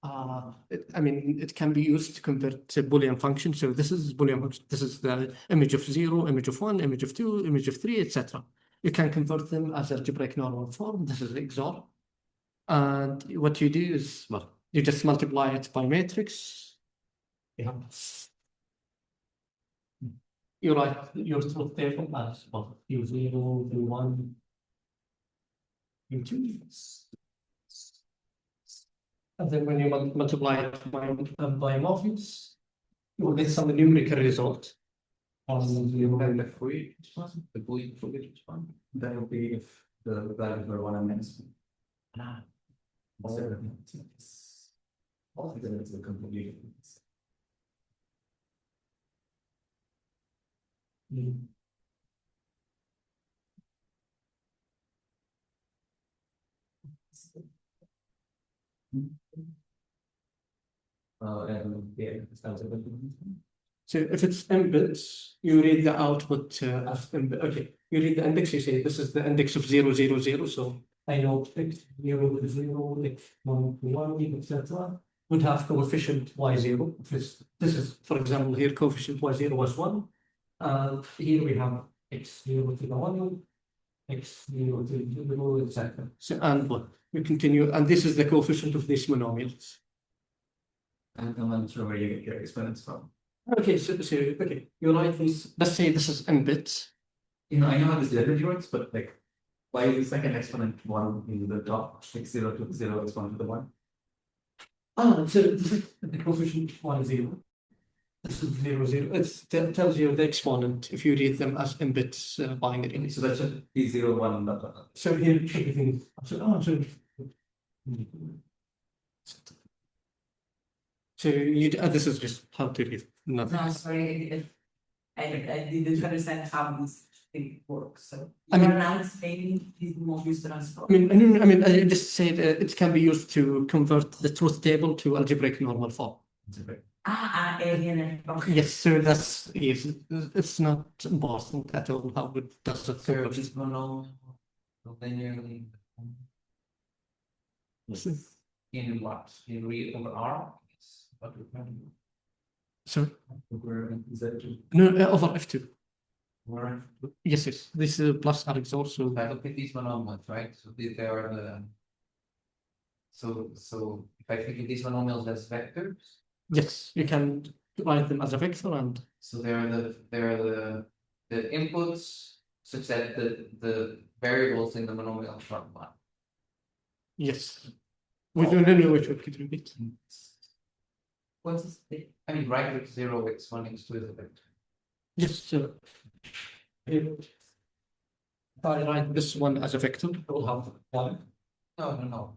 I mean, it can be used to convert a Boolean function. So this is Boolean function. This is the image of 0, image of 1, image of 2, image of 3, etc. You can convert them as algebraic normal form. This is XOR. And what you do is, well, you just multiply it by matrix. Yeah. You write your truth table as, well, U0, U1, U2. And then when you multiply it by Möbius, you will get some numerical result. You have the free one, the Boolean for which one? That would be if the values were 1 and minus 1. Also, it's a completely. And yeah, it's So if it's m bits, you read the output as m bit. Okay, you read the index, you say this is the index of 0, 0, 0. So I know x 0 to 0, x 1 to 1, etc. would have coefficient y0. This is, for example, here coefficient y0 was 1. Here we have x0 to the 1, x0 to the 0, etc. So, and what? We continue, and this is the coefficient of these monomials. I'm not sure where you get your exponents from. Okay, so okay, you write this. Let's say this is n bits. You know, I know how this derivative works, but like, why is the second exponent 1 in the top? X0 to 0 is 1 to the 1. So this is the coefficient y 0. This is 0, 0. It tells you the exponent if you read them as n bits binary. So that should be 0, 1, dot, dot, dot. So here everything. So you this is just how to read. Nothing. No, sorry, I didn't understand how this thing works. So I you mean- are now explaining this Möbius transform. I mean, I just said it can be used to convert the truth table to algebraic normal form. Alien. Okay. Yes, so that's easy. It's not important at all how it does it. So this monomial linearly in what? In real over R? Yes. What we're trying to do. Sorry? Over Z2. No, over F2. Where Yes, yes. This plus R is also. if I look at these monomials, right? So they are the. So if I think of these monomials as vectors, Yes, you can write them as a vector and so they're the inputs such that the variables in the monomial are one. yes. We don't know which one could repeat. What is the? I mean, right with 0, x1, x2 is a vector. Yes, so if I write this one as a vector, it will have one. No.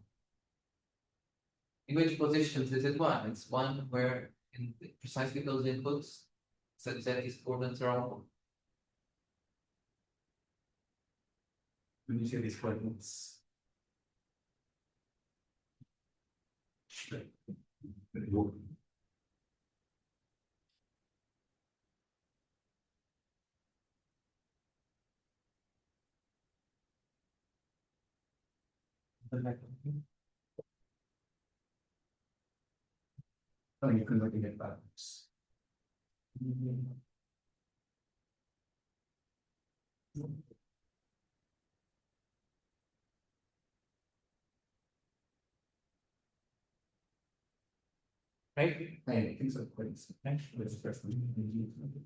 In which positions is it one? It's one where in precisely those inputs, such that these coordinates are all. When you say these coordinates. Oh, you can look at it backwards. Right? I think so. That's the first one.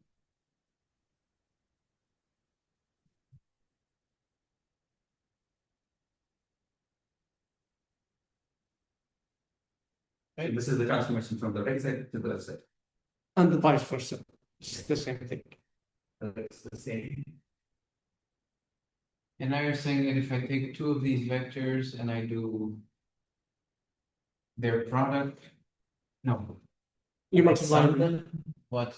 Right, this is the transformation from the right side to the left side. And the vice versa. It's the same thing. It's the same. And now you're saying that if I take two of these vectors and I do their product, no, You multiply sum them. them, what?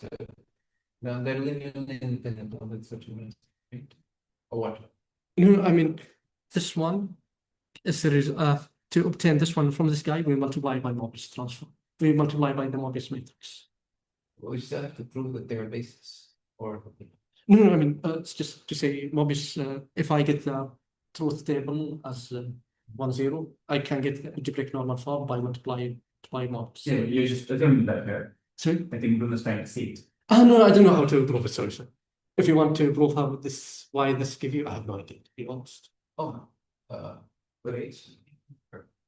No, they're linearly independent. Oh, that's what you mean, right? Or what? No, I mean, this one is to obtain this one from this guy, we multiply by Möbius transform. We multiply by the Möbius matrix. We still have to prove that they're basis, or No, I mean, it's just to say Möbius, if I get the truth table as 1, 0, I can get the algebraic normal form by multiplying by Möbius. Yeah, you just assume that here. Sorry? I think Bruno's trying to see it. No, I don't know how to prove it, sorry, sir. If you want to prove why this give you, I have no idea, to be honest. oh, wait.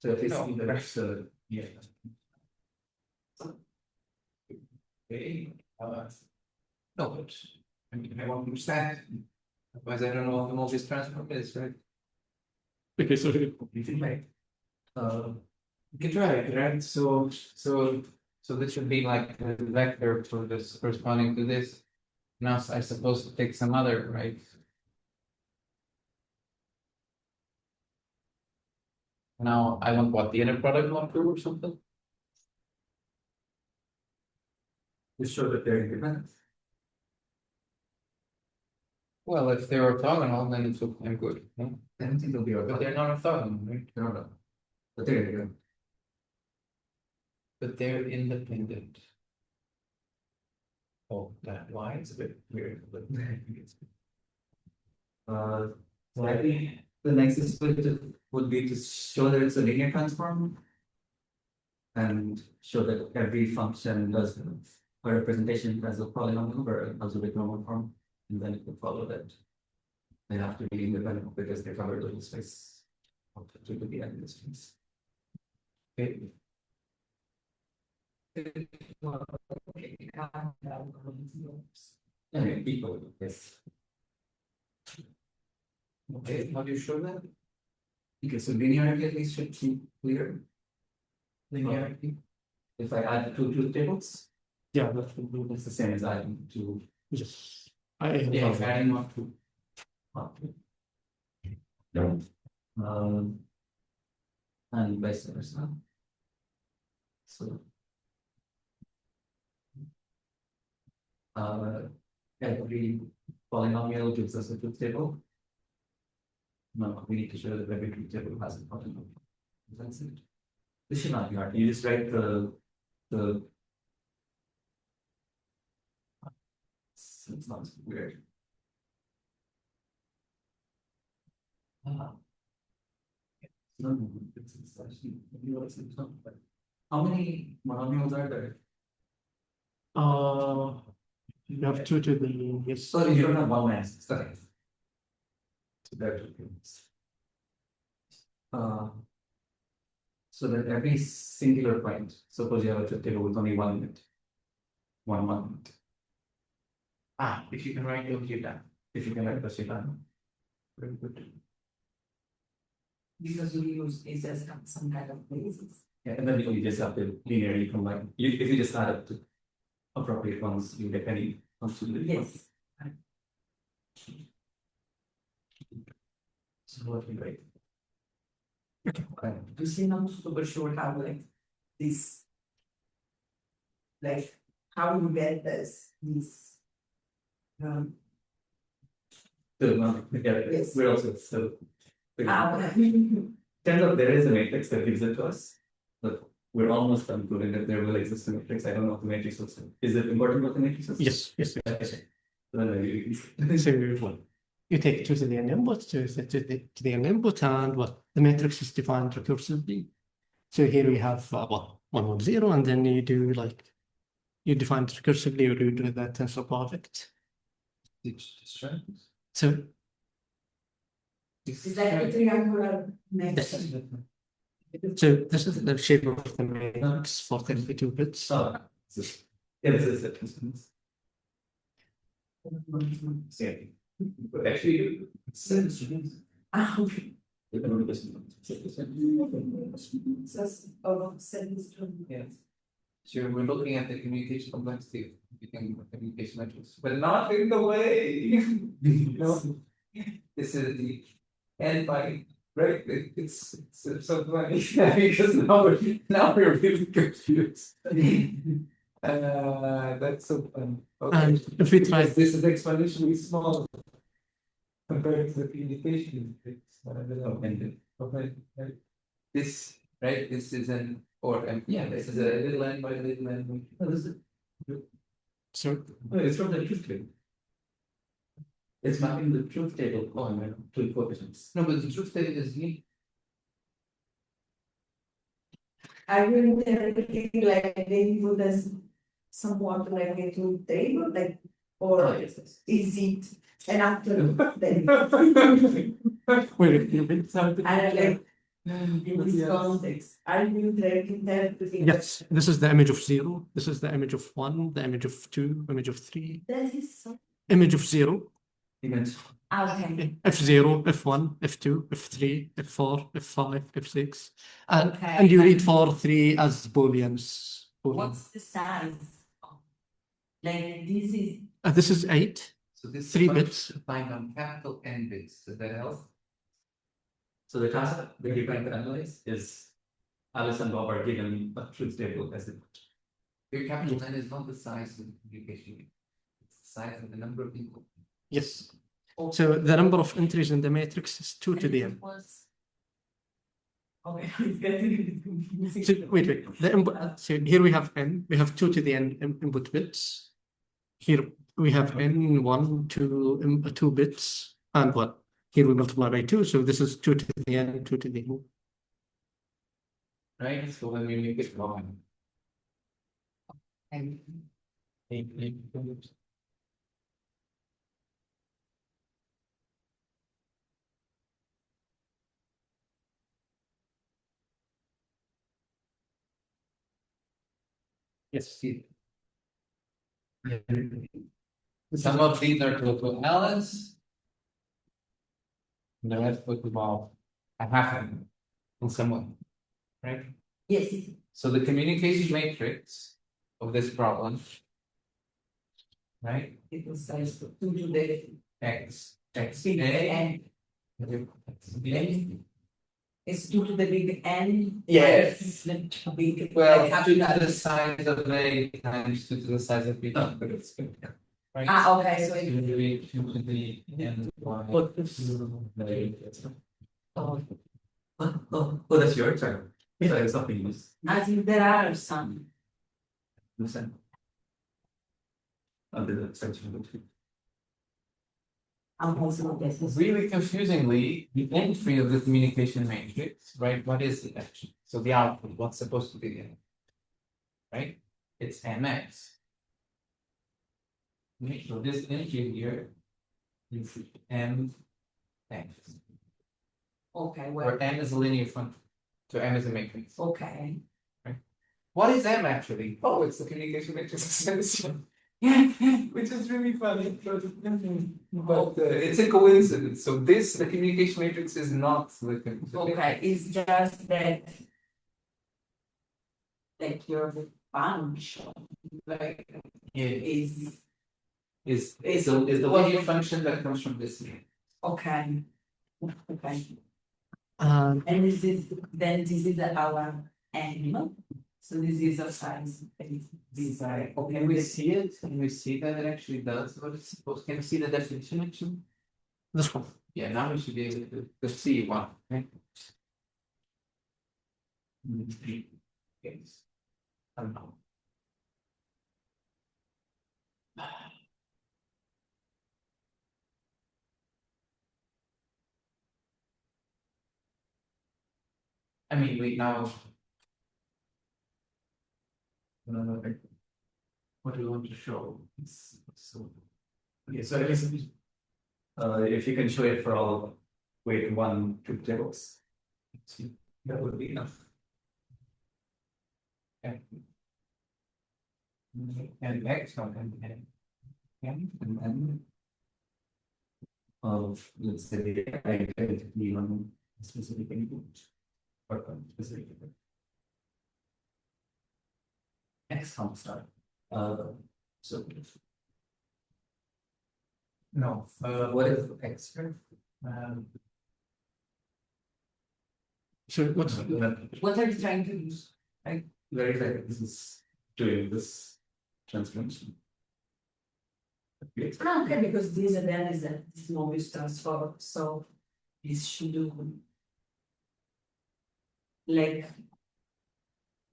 So if you No. see the rest of the, yeah. Okay, no, but I mean, I won't understand. Otherwise, I don't know what the Möbius transform is, right? Okay, so You can make. You can try it, right? So this should be like the vector for this corresponding to this. Now I suppose to take some other, right? Now I want what, the inner product marker or something? To show that they're independent. Well, if they're orthogonal, then it's I'm good. No? I don't think they'll be But they're not orthogonal, right? No. But they're independent. But they're independent. Oh, that why it's a bit weird, but So I think the nicest way would be to show that it's a linear transform. And show that every function does a representation as a polynomial or an algebraic normal form. And then it would follow that they have to be independent because they cover the space to the end distance. okay. And people, yes. Okay, how do you show that? Okay, so linearity at least should be clear. Linearity. If I add two truth tables, yeah, that will do it's this. the same as adding two. Yes. Yeah, if adding one to And vice versa. So. Every polynomial gives us a truth table. No, we need to show that every truth table has a polynomial. That's it. This should not be hard. You just write the It's not weird. No, it's actually, how many monomials are there? You have 2 to the yes. Sorry, you don't have one mass. Sorry. So there are 2 things. So that every singular point, suppose you have a truth table with only 1 unit. One unit. If you can write those, you're done. If you can write those, you're done. Very good. Because we use this as some kind of basis. Yeah, and then you just have to linearly combine. If you just add up to appropriate ones, you get any constituted. Yes. So what we write? You see, I'm not super sure how like this, like how you get this. Yes. We're also still. Okay. Turns out there is a matrix that gives it to us, but we're almost done proving that there will exist a matrix. I don't know what the matrix looks like. Is it important what the matrix is? Yes. Okay. So then maybe we can. So well, you take 2 to the n input, to the n input, and what the matrix is defined recursively. So here we have 1, 1, 0, and then you do like you define it recursively, you do the tensor project. So Is that a triangular matrix? so this is the shape of the matrix for 32 bits. Oh, yeah, this is it. Yeah. Actually, Okay. Yeah. So we're looking at the communication complexity between communication metrics, but not in the way. No. This is the end by right. It's so funny because now we're really confused. That's so fun. Okay. And if we try Because this is exponentially small compared to the communication metrics. Okay. Right. This right. This is an yeah. This is a little n by little n. Oh, this is, so it's from the truth table. It's mapping the truth table on to coefficients. No, but the truth table is me. Are you interpreting like they put us somewhat like a truth table, like, or Yes. is it an actual thing? wait a few bits. And like in this context, are you interpreting? Yes, this is the image of 0. This is the image of 1, the image of 2, image of 3, That is so. image of 0. Image. Okay. F0, F1, F2, F3, F4, F5, F6, and Okay. and you read 4, 3 as booleans. What's the size? Like this is. This is 8. So this 3 function bits. defined on capital N bits. Does that help? So the task that we're trying to analyze is Alice and Bob are given a truth table as input. Your capital N is not the size of the communication. It's the size of the number of people. Yes. So the number of entries in the matrix is 2 to the n. Okay, it's getting a bit confusing. So wait. The input. So here we have n. We have 2 to the n input bits. Here we have n 1, 2, 2 bits, and what? Here we multiply by 2. So this is 2 to the n, 2 to the n. Right? So when we make it wrong. And Yes. some of these are to Alice. And the rest would involve a half of them in some way. Right? Yes. So the communication matrix of this problem, right? It was size 2 to the X big A. N. It's 2 to the big N. Yes. Big. Well, like, 2 to the size of A times 2 to the size of B. But it's good. Right? Okay, so it. 2 to the N Y. Oh, that's your turn. So it's something else. I think there are some. Listen. Under the section. I'm also guessing. Really confusingly, the entry of the communication matrix, right? What is it actually? So the output, what's supposed to be the input, right? It's mx. Okay, so this entry here is m x, Okay, where well, m is a linear function, so m is a matrix. okay. What is m actually? Oh, it's the communication matrix extension. Which is really funny, but it's a coincidence. So this, the communication matrix, is not the Okay, it's just that like your function, like is is Is- the what- linear function that comes from this. okay. Okay, And and this is our animal. So this is a size. These are Can we see it? Can we see that it actually does what it's supposed? Can we see the definition actually? this one. Yeah, now we should be able to see one. Okay. Yes. I don't know. I mean, we now. What do we want to show? So. Okay, so it is. If you can show it for all weight 1 to tables, that would be enough. And x not and And then of, let's say, identity on a specific input or a specific input. X constant. So no. what is X? So what's What are you trying to do? Verify this is doing this transformation. Okay, because this then is a Möbius transform, so this should do like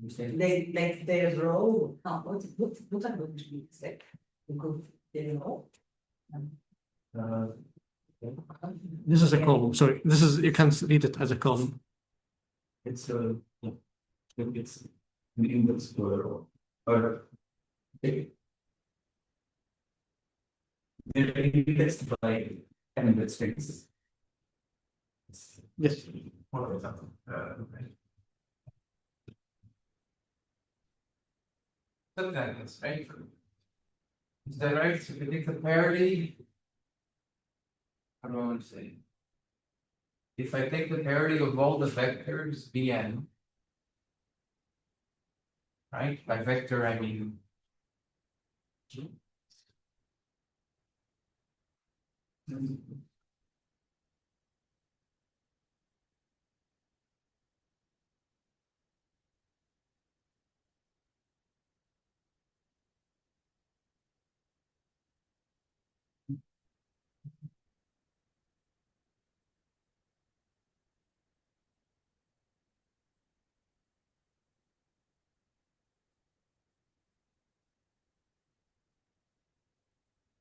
the row. No, what are going to be like because the row. this is a column. Sorry, this is you can read it as a column. It's a it's an index for or they're indexed by element strings. Yes. For example, something like this, right? Is that right? So if you take the parity, how do I want to say? If I take the parity of all the vectors Bn, right? By vector, I mean.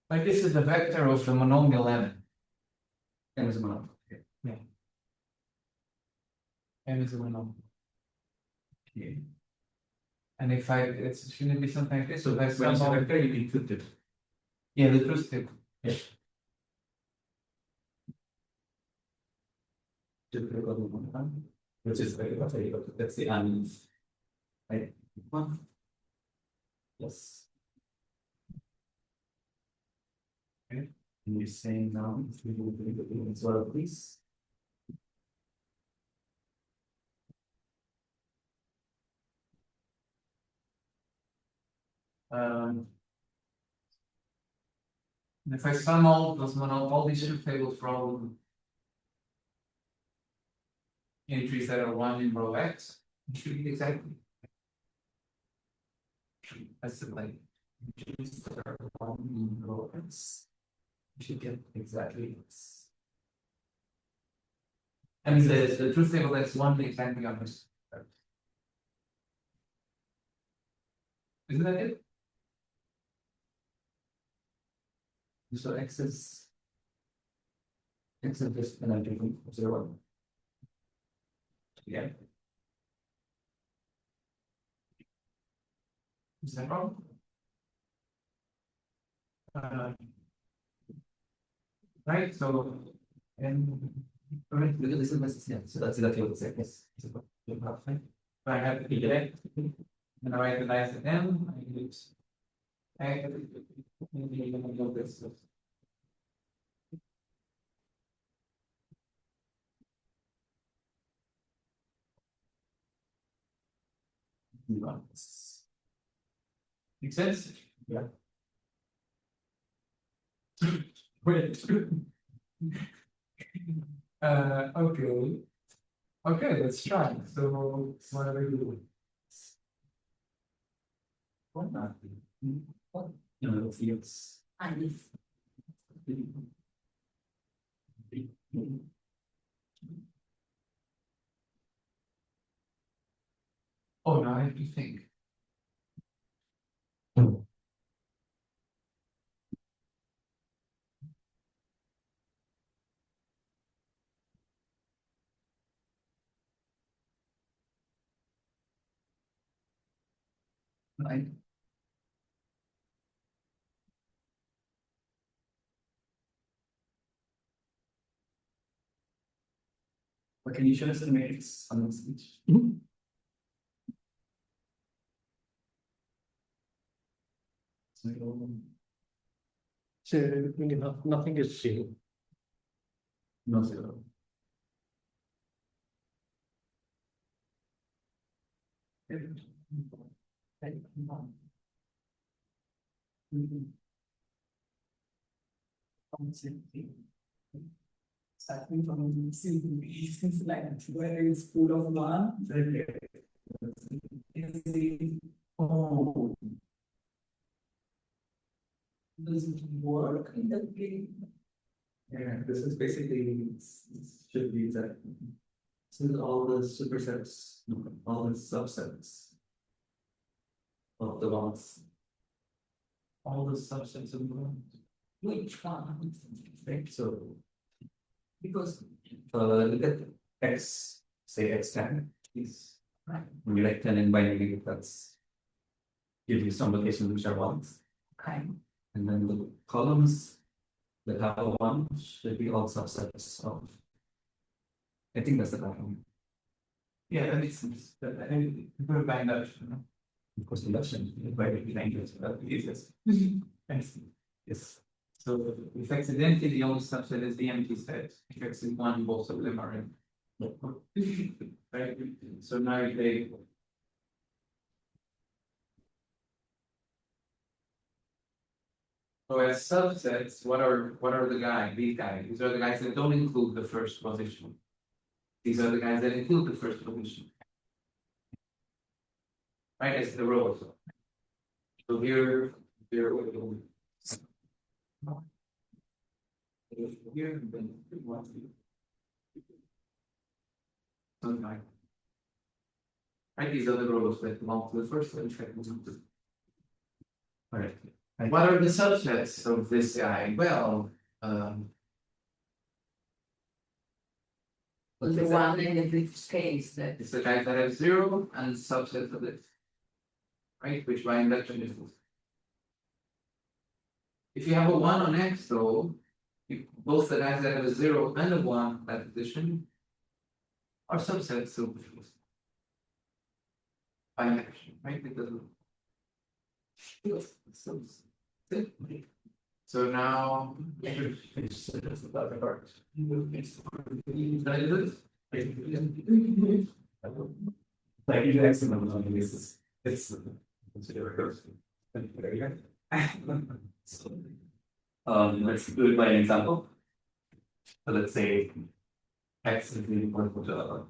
Like this is the vector of the monomial m. M is a monomial. M is a monomial. Okay. And if it shouldn't be something like this. So if I When you sum say all, vector, you include it. yeah, the truth table. Which is that's the and right one. Yes. Okay. And you're saying now if we do the as well, please. And if I sum all those all these truth tables for all entries that are one in row X, it should be exactly. That's the like. Entries that are one in row X, you should get exactly this. And the truth table that's one exactly on this. Isn't that it? So X is X is just an empty from 0, 1. Yeah. Is that wrong? Right, so, and, Alright, look at this is yeah. So that's exactly what it's like. Yes. I have to get it, and I recognize it M, I use. This. Make sense? Yeah. Wait. Okay. Okay, let's try. So what are we doing? What not? What? No, it's And if Oh, now I have to think. right. But can you show us the matrix on this speech? So nothing is zero. No 0. starting from simple reasons like whether it's full of one, is it Oh, doesn't work in the game. yeah, this is basically should be that. This is all the supersets, all the subsets of the ones. All the subsets of the Which one? Right, so Because look at x, say x10 is right, when you write 10 in binary, that's gives you some locations which are ones. okay, And then the columns that have a 1 should be all subsets of. I think that's the pattern. Yeah, that makes sense. But I think put it by induction, no? Of course, induction, by the language, that is yes. Thanks. Yes. So if X is empty, the only subset is the empty set. If X is one, both of them are in. Right, so now you take. So as subsets, what are the guys? These guys. These are the guys that don't include the first position. These are the guys that include the first position. Right, as the rows. So here, here, here, then one. Something like. Right, these are the rows that belong to the first and second. All right. What are the subsets of this guy? Well, the one in the previous case that it's the guys that have 0 and subsets of this. Right, which by induction is this. If you have a 1 on X though, both the guys that have a 0 and a 1 that position are subsets of this. By induction, right? Because so now Finish the other part. Like you excellent on this. It's consider let's do it by an example. So let's say x is equal to zero.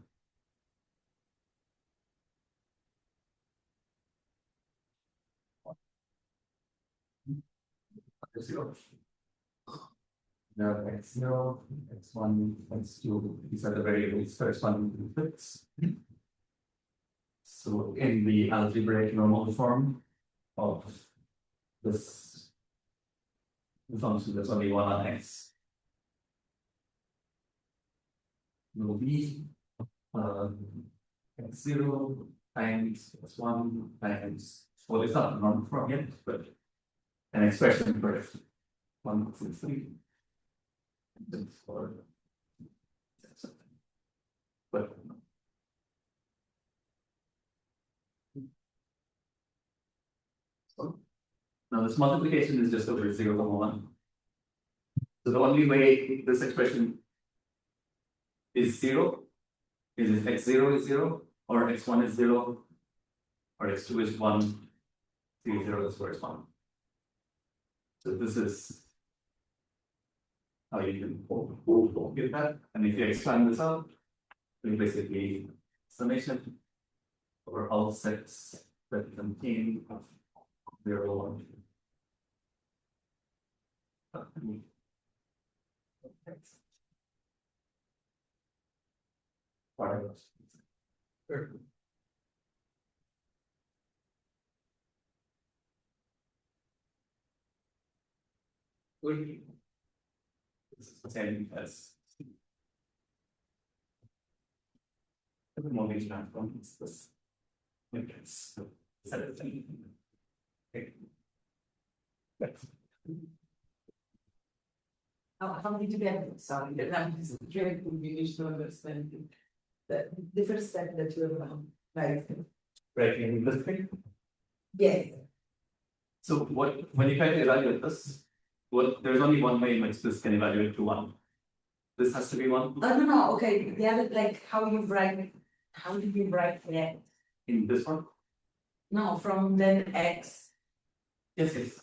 No, x0, x1, x2, these are the variables corresponding to the fixed. So in the algebraic normal form of this function, there's only one on x. will be x0 times x1 times, well, it's not normal form yet, but an expression for 1, 2, 3. For but so now this multiplication is just over 0, 1. So the only way this expression is 0 is if x0 is 0, or x1 is 0, or x2 is 1, 3, 0 is where it's 1. So this is how you can get that. And if you expand this out, then basically summation over all sets that contain 0, 1. This is the same as the Möbius transform. It's this. It's set of things. Okay. How did you get, sorry, that I'm just really confused to understand the first step that you have done, like, Breaking this thing. yes, So what, when you try to evaluate this, there's only one way in which this can evaluate to 1. This has to be 1 no, okay, the other, like, how did you write that? in this one. No, from then X, Yes, yes.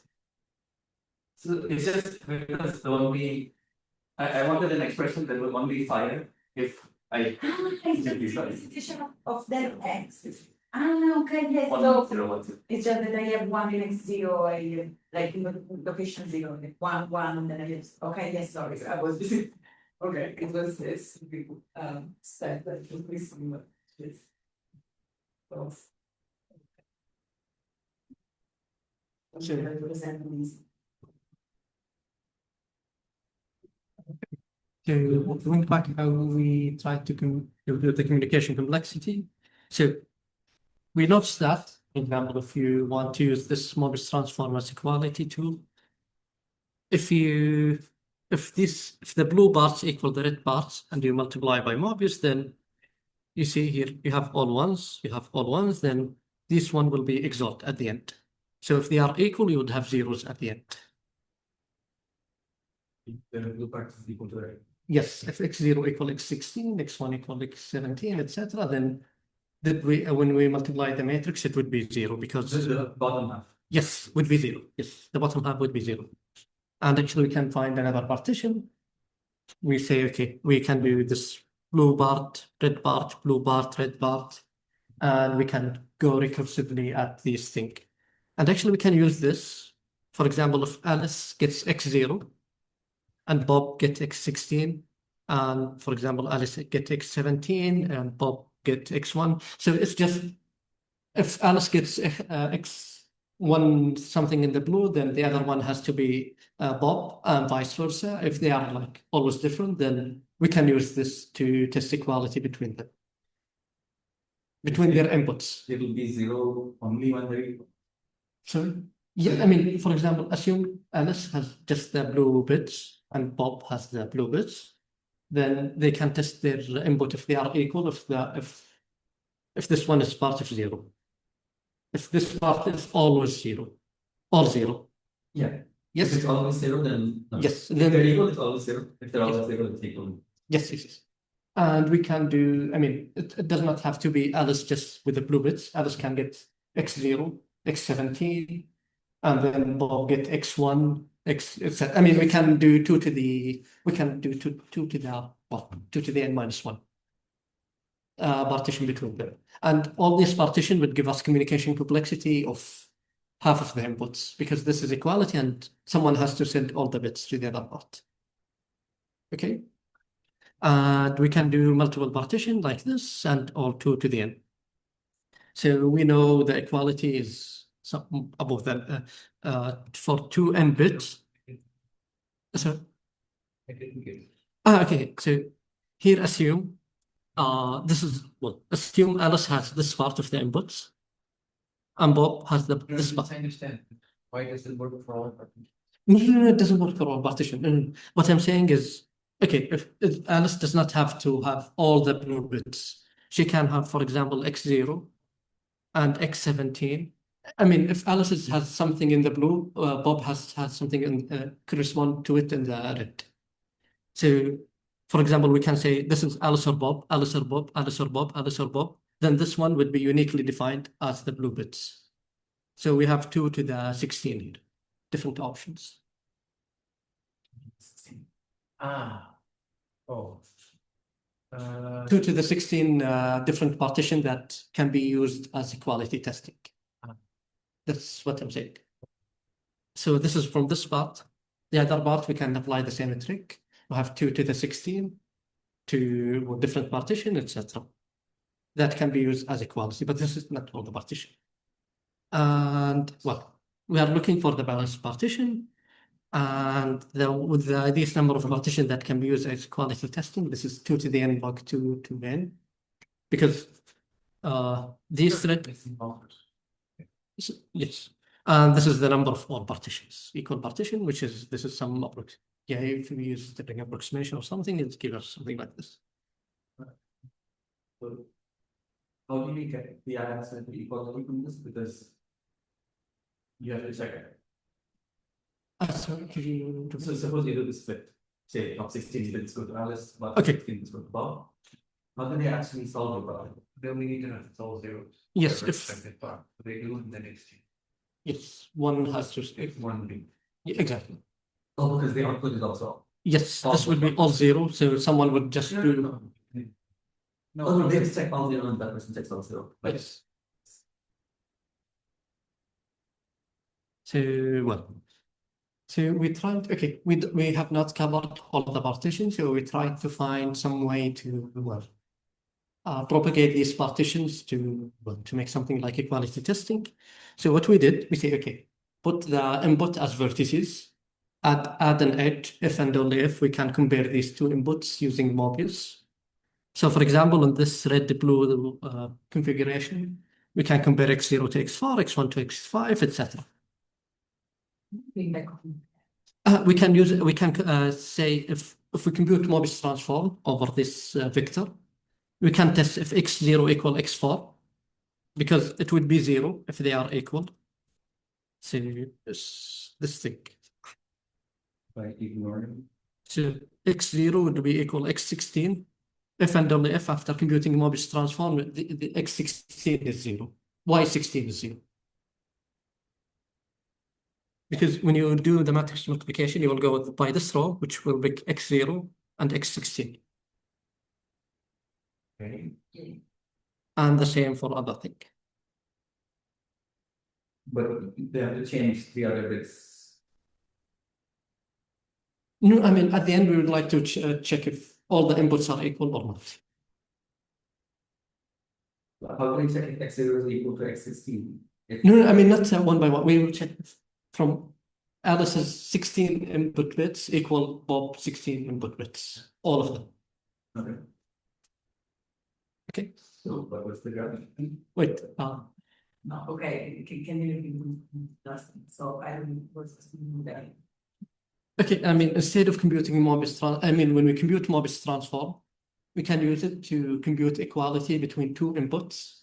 So it's just because the only I wanted an expression that would only fire if I it's just the representation of that X. Okay, yes, 1, so 0, 1, 0. it's just that I have 1 in X0, I have, like, in the location 0, like 1, 1, and then I have, okay, yes, sorry, I was busy. Okay, it was this big step that was missing, but this. So- Represent these. So going back how we try to do the communication complexity. So we noticed that, for example, if you want to use this Möbius transform as equality tool, if the blue parts equal the red parts and you multiply by Möbius, then you see here you have all ones, then this one will be XORed at the end. So if they are equal, you would have zeros at the end. The blue part is equal to red. Yes, if x0 equal x16, x1 equal x17, etc., then when we multiply the matrix, it would be 0 because This is the bottom half. yes, would be 0. Yes, the bottom half would be 0. And actually, we can find another partition. We say, okay, we can do this blue part, red part, blue part, red part, and we can go recursively at this thing. And actually, we can use this. For example, if Alice gets x0 and Bob gets x16, and for example, Alice gets x17 and Bob gets x1. So it's just if Alice gets x1 something in the blue, then the other one has to be Bob, and vice versa. If they are like always different, then we can use this to test equality between them, between their inputs. It will be 0 only when they're equal. So yeah, I mean, for example, assume Alice has just the blue bits and Bob has the blue bits, then they can test their input if they are equal, if this one is part of 0. If this part is always 0, all 0. Yeah. Yes. If it's always 0, then no. Yes. If they're equal, it's always 0. If they're always 0, it's equal. Yes. And we can do, I mean, it does not have to be Alice just with the blue bits. Alice can get x0, x17, and then Bob get x1, etc. I mean, we can do 2 to the n minus 1 partition between them. And all this partition would give us communication complexity of half of the inputs, because this is equality and someone has to send all the bits to the other part. Okay? And we can do multiple partition like this and all 2 to the n. So we know the equality is above that for 2n bits. So, okay, so here assume assume Alice has this part of the inputs and Bob has this part. I understand. Why does it work for all? No, it doesn't work for all partition. And what I'm saying is, okay, if Alice does not have to have all the blue bits, she can have, for example, x0 and x17. I mean, if Alice has something in the blue, Bob has something in correspond to it in the red. So, for example, we can say this is Alice or Bob, Alice or Bob, Alice or Bob, Alice or Bob. Then this one would be uniquely defined as the blue bits. So we have 2 to the 16 here, different options. Oh. 2 to the 16 different partition that can be used as equality testing. That's what I'm saying. So this is from this part. The other part, we can apply the same trick. We have 2 to the 16 to different partition, etc. That can be used as equality, but this is not all the partition. And well, we are looking for the balanced partition. And with this number of partition that can be used as equality testing, this is 2 to the n log 2 to n, because these thread, yes, and this is the number of all partitions, equal partition, which is this is some approximation. Yeah, if we use the approximation or something, it gives us something like this. So how do we get the answer to equality from this? Because you have to check it. Sorry, could you... So suppose you do the split, say top 16 bits go to Alice, but Okay. 16 bits go to Bob. How can they actually solve the problem? They only need to know it's all zeros. Yes, Whatever if- expected part. They do in the next year. Yes, one has to... If one be. Yeah, exactly. Oh, because the output is also. Yes, this would be all zero, so someone would just do... Oh, they just check all zero and that person checks all zero. Right. Yes. So, well, so we tried, okay, we have not covered all the partitions, so we tried to find some way to, well, propagate these partitions to, well, to make something like equality testing. So what we did, we say, okay, put the input as vertices, add an edge, if and only if we can compare these two inputs using Möbius. So for example, in this red-blue configuration, we can compare x0 to x4, x1 to x5, etc. We can use we can say if we compute Möbius transform over this vector, we can test if x0 equal x4, because it would be 0 if they are equal. So this thing. By ignoring. So x0 would be equal x16 if and only if after computing Möbius transform the x16 is 0, y16 is 0. Because when you do the matrix multiplication, you will go by this row, which will be x0 and x16. Okay. And the same for other thing. But they have to change the other bits. No, I mean, at the end, we would like to check if all the inputs are equal or not. How can we check if x0 is equal to x16? No, I mean, not one by one. We will check from Alice's 16 input bits equal Bob 16 input bits, all of them. Okay. Okay. So what was the graph? Wait, No, okay, can you repeat that? So I don't know what's that. okay, I mean, instead of computing Möbius when we compute Möbius transform, we can use it to compute equality between two inputs.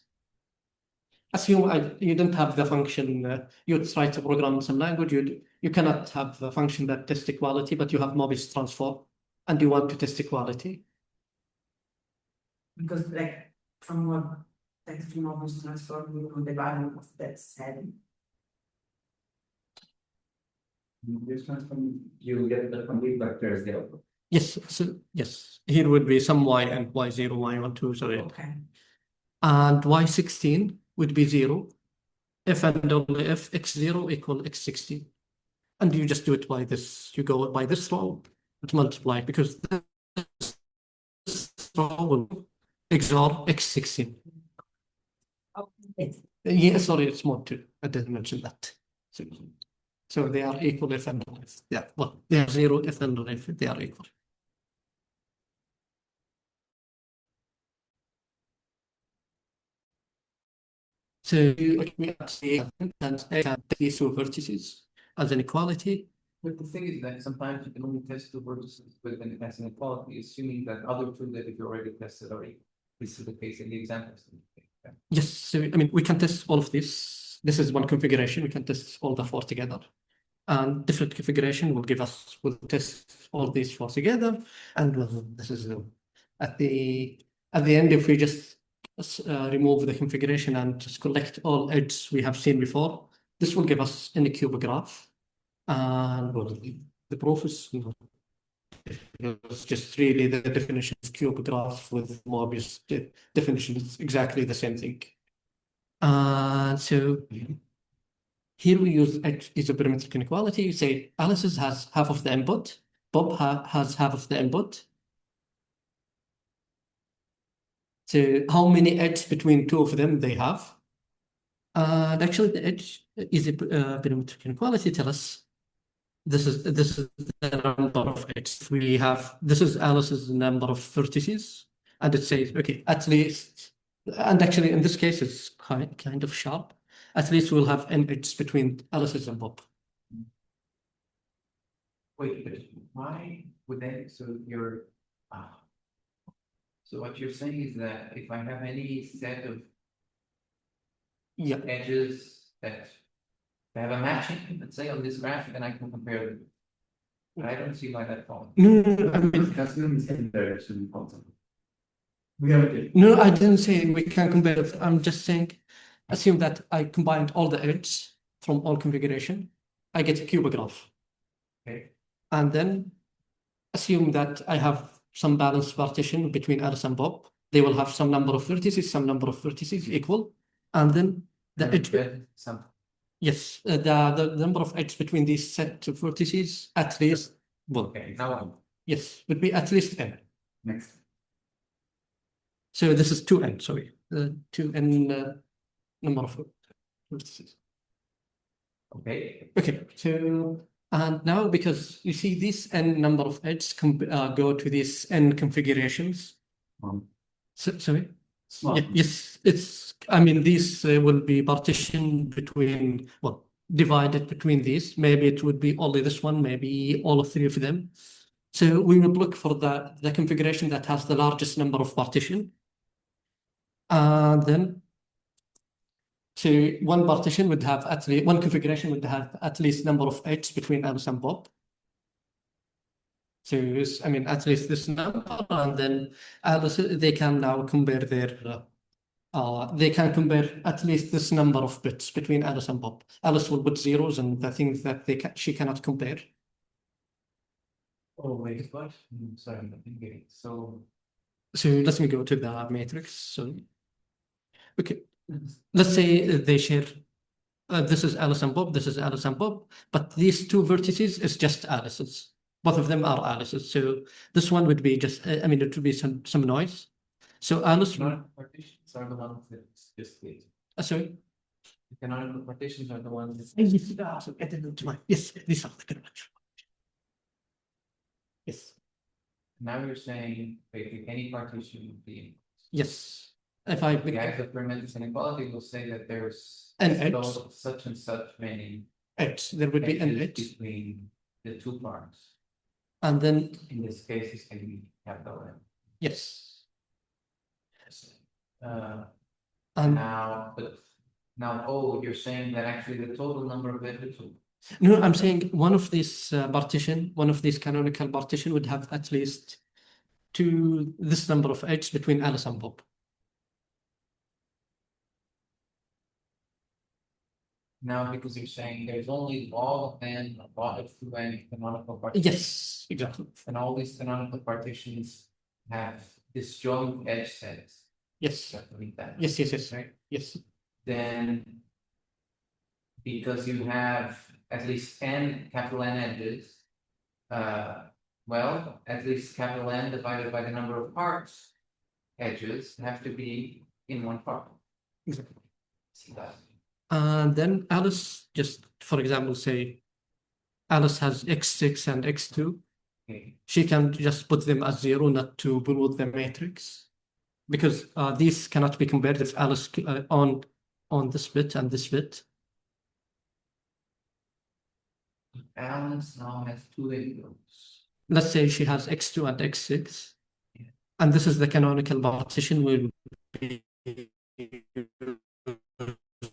Assume you don't have the function, you try to program some language, you cannot have a function that tests equality, but you have Möbius transform, and you want to test equality. Because like from what text to Möbius transform, we know the value of that set. This transform, you get the complete vectors there. Yes, so yes, here would be some y and y0, y1, 2, sorry. Okay. And y16 would be 0 if and only if x0 equal x16. And you just do it by this, you go by this row and multiply, because this row will XOR x16. Yeah, sorry, it's mod 2. I didn't mention that. So they are equal if and only if. Yeah, well, they are 0 if and only if they are equal. So we actually and these two vertices as an equality. But the thing is that sometimes you can only test two vertices with an inequality, assuming that other two that if you already tested already. This is the case in the examples. Yes, so I mean we can test all of this. This is one configuration. We can test all the four together. And different configuration will test all these four together. And this is at the end, if we just remove the configuration and just collect all edges we have seen before, this will give us in a cube graph. And well, the proof is it's just really the definition of cube graph with Möbius definition is exactly the same thing. So here we use isoperimetric inequality. You say Alice has half of the input, Bob has half of the input. So how many edges between two of them they have? And actually the edge isoperimetric inequality tell us this is the number of edges we have. This is Alice's number of vertices, and it says okay, at least, and actually in this case it's kind of sharp. At least we'll have n edges between Alice's and Bob. Wait, but why would that, so you're, so what you're saying is that if I have any set of Yeah. edges that have a matching, let's say on this graph, then I can compare them. But I don't see why that falls. No, I mean, That's in the same direction also. We have it. no, I didn't say we can compare it. I'm just saying, assume that I combined all the edges from all configuration. I get a cube graph. Okay. And then assume that I have some balanced partition between Alice and Bob. They will have some number of vertices, some number of vertices equal. And then the edge. Yes, the number of edges between these set of vertices at least, well, Okay, now yes, would be at least n. next. So this is 2n, sorry, 2n number of vertices. Okay. Okay, so, and now because you see this n number of edges go to these n configurations. Sorry? Small. Yes, I mean, these will be partitioned between, well, divided between these. Maybe it would be only this one, maybe all of three of them. So we will look for the configuration that has the largest number of partition. And then, so one partition would have at least, one configuration would have at least number of edges between Alice and Bob. So, I mean, at least this number, and then Alice, they can now compare their, they can compare at least this number of bits between Alice and Bob. Alice will put zeros and the things that she cannot compare. Oh, wait, what? Sorry, I'm not getting it. So let me go to the matrix. So, okay, let's say they share, this is Alice and Bob, this is Alice and Bob, but these two vertices is just Alice's. Both of them are Alice's. So this one would be just, I mean, it would be some noise. So Alice. partitions are the ones that just did. Sorry? The canonical partitions are the ones that. Yes, these are the canonical. Yes. Now you're saying basically any partition would be. Yes. If I The isoperimetric inequality will say that there's an edge, such and such many edge, there would be an edge between the two parts. And then In this case, it's going to be capital N. yes. And now, oh, you're saying that actually the total number of edges. No, I'm saying one of these one of these canonical partition would have at least this number of edges between Alice and Bob. Now, because you're saying there's only log n, log of 2n canonical partitions. Yes, exactly. And all these canonical partitions have disjoint edge sets. Yes. That. Yes. Right? Yes. Then, because you have at least n capital N edges, well, at least capital N divided by the number of parts edges have to be in one part. Exactly. See that? And then Alice, just for example, say Alice has x6 and x2. Okay. She can just put them as 0, not to build the matrix, because these cannot be compared if Alice on on this bit and this bit. Alice now has two inputs. Let's say she has x2 and x6. Yeah. And this is the canonical partition we'll be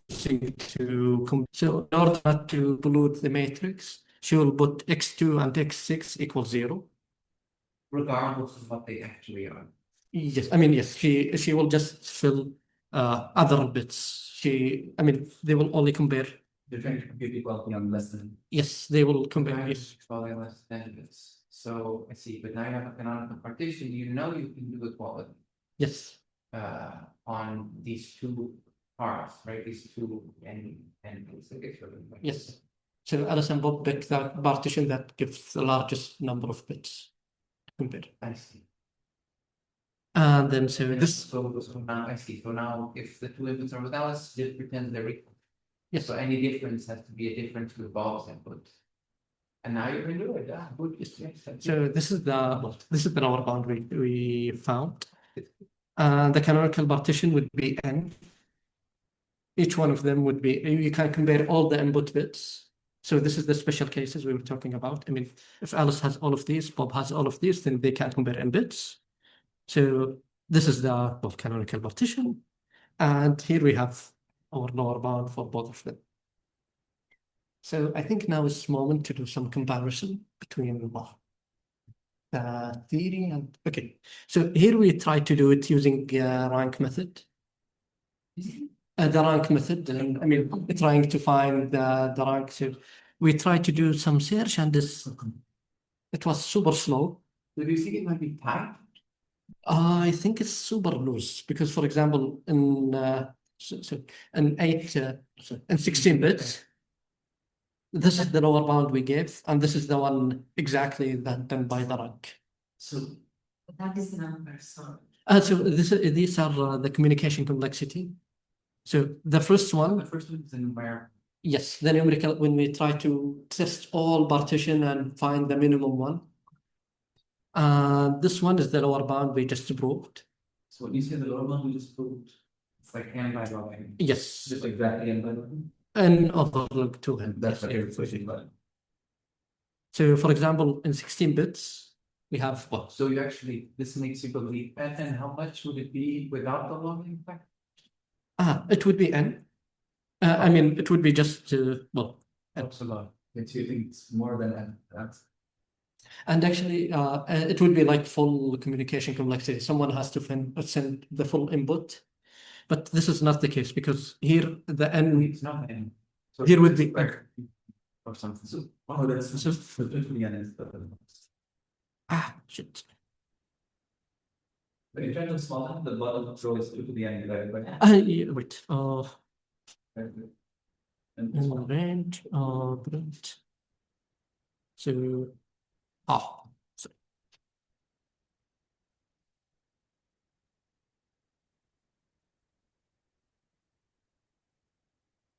using to so in order not to pollute the matrix, she will put x2 and x6 equals 0. Regardless of what they actually are. Yes, I mean, yes, she will just fill other bits. They will only compare. They're trying to compute equality on less than. Yes, they will compare. Yes. Probably less than this. So I see, but now you have a canonical partition, you know you can do equality Yes. on these two parts, right? These two and Yes. So Alice and Bob pick that partition that gives the largest number of bits to compare. I see. And then so this. So now I see. So now if the two inputs are with Alice, just pretend they're equal. Yes. So any difference has to be a difference with Bob's input. And now you can do it. Yeah, good. Yes. So this is the lower boundary we found. And the canonical partition would be n. Each one of them would be, you can compare all the input bits. So this is the special cases we were talking about. I mean, if Alice has all of these, Bob has all of these, then they can't compare in bits. So this is the canonical partition. And here we have our lower bound for both of them. So I think now is the moment to do some comparison between the theory and, okay. So here we try to do it using rank method. The rank method, and I mean, trying to find the rank. So we try to do some search and it was super slow. So do you think it might be tight? I think it's super loose because, for example, in in 16 bits, this is the lower bound we gave, and this is the one exactly that done by the rank. So That is the number, sorry. So these are the communication complexity. So the first one, the first one is the numerical. yes, the numerical, when we try to test all partition and find the minimum one. This one is the lower bound we just proved. So when you say the lower bound, we just proved. It's like n by n. Yes. Just exactly n by one. And overlog 2. And that's what you're pushing by. So for example, in 16 bits, we have what? So you actually, this makes you believe, and how much would it be without the logging factor? It would be n. I mean, it would be just, That's a lot. It's you think it's more than n. That's and actually, it would be like full communication complexity. Someone has to send the full input, but this is not the case because here the n. It's not n. So Here would be or something. So, oh, that's so literally n is the. Shit. But in terms of small, the bottom row is 2 to the n divided by n. Yeah, wait. And this one. Range. Print. So.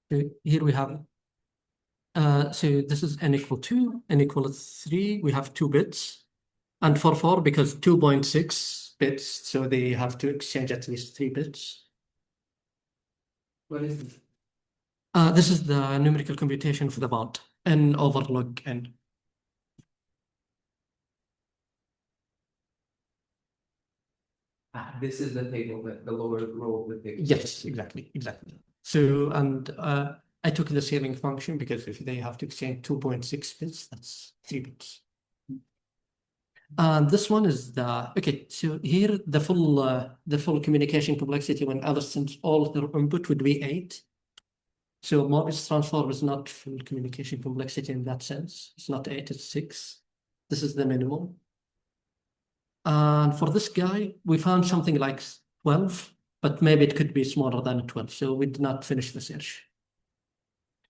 So here we have, so this is n equal 2, n equal 3, we have 2 bits, and for 4, because 2.6 bits, so they have to exchange at least 3 bits. what is this? This is the numerical computation for the bound, n over log n. This is the table, the lower row of the table. Yes, exactly. So, and I took the scaling function because if they have to exchange 2.6 bits, that's 3 bits. And this one is okay. So here the full communication complexity when Alice sends all her input would be 8. So Möbius transform is not full communication complexity in that sense. It's not 8, it's 6. This is the minimum. And for this guy, we found something like 12, but maybe it could be smaller than 12. So we did not finish the search.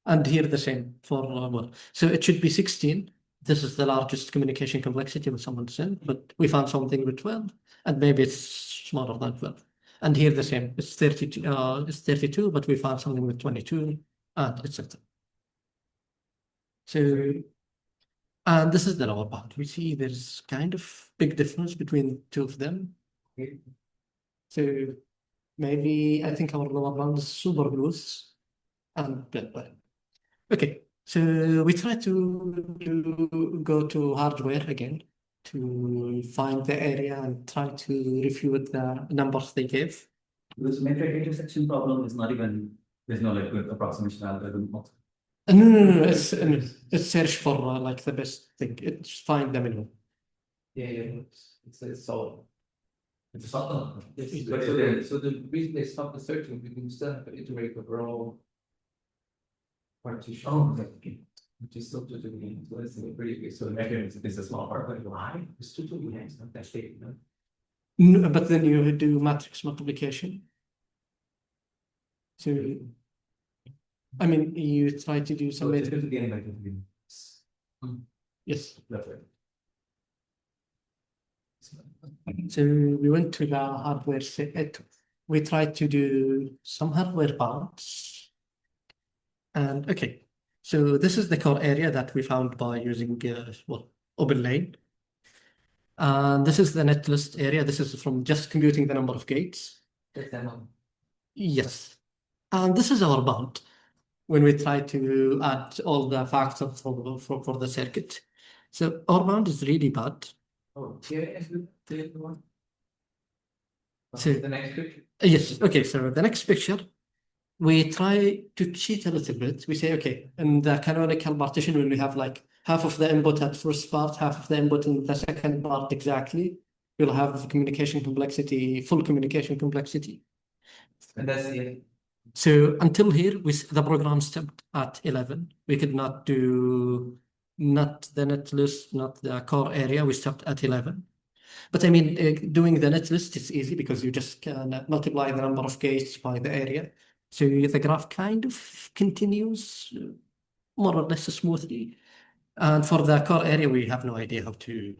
And here the same for so it should be 16. This is the largest communication complexity when someone sent, but we found something with 12, and maybe it's smaller than 12. And here the same, it's 32. It's 32, but we found something with 22, and etc. So, and this is the lower bound. We see there's kind of big difference between two of them. Okay. So, maybe I think our lower bound is super loose and well. Okay, so we try to go to hardware again to find the area and try to refute the numbers they gave. This metric intersection problem is not even, there's no like good approximation algorithm. No, it's search for like the best thing. It's find the minimum. Yeah, it's solid. It's a solid. Yes, But so if so the reason they stopped the searching, we can still have to iterate overall partition. Oh, okay. Which is still 2 to the n, so that's pretty big. So the metric is a small part, but why? It's 2 to the n, it's not that big, no? No, but then you do matrix multiplication. So, I mean, you try to do So some it's matrix. to the end like the Yes. that's right. So we went to the hardware set. We tried to do some hardware bounds. And okay, so this is the core area that we found by using OpenLane. And this is the netlist area. This is from just computing the number of gates. That's that one. Yes. And this is our bound when we try to add all the factors for the circuit. So our bound is really bad. Oh, here is the one. So- The next picture. Yes, okay, so the next picture, we try to cheat a little bit. We say, okay, in the canonical partition, when we have like half of the input at first part, half of the input in the second part exactly, we'll have communication complexity, full communication complexity. And that's the, So until here, the program stopped at 11. We could not do not the netlist, not the core area. We stopped at 11. But I mean, doing the netlist is easy because you just can multiply the number of gates by the area. So the graph kind of continues more or less smoothly. And for the core area, we have no idea how to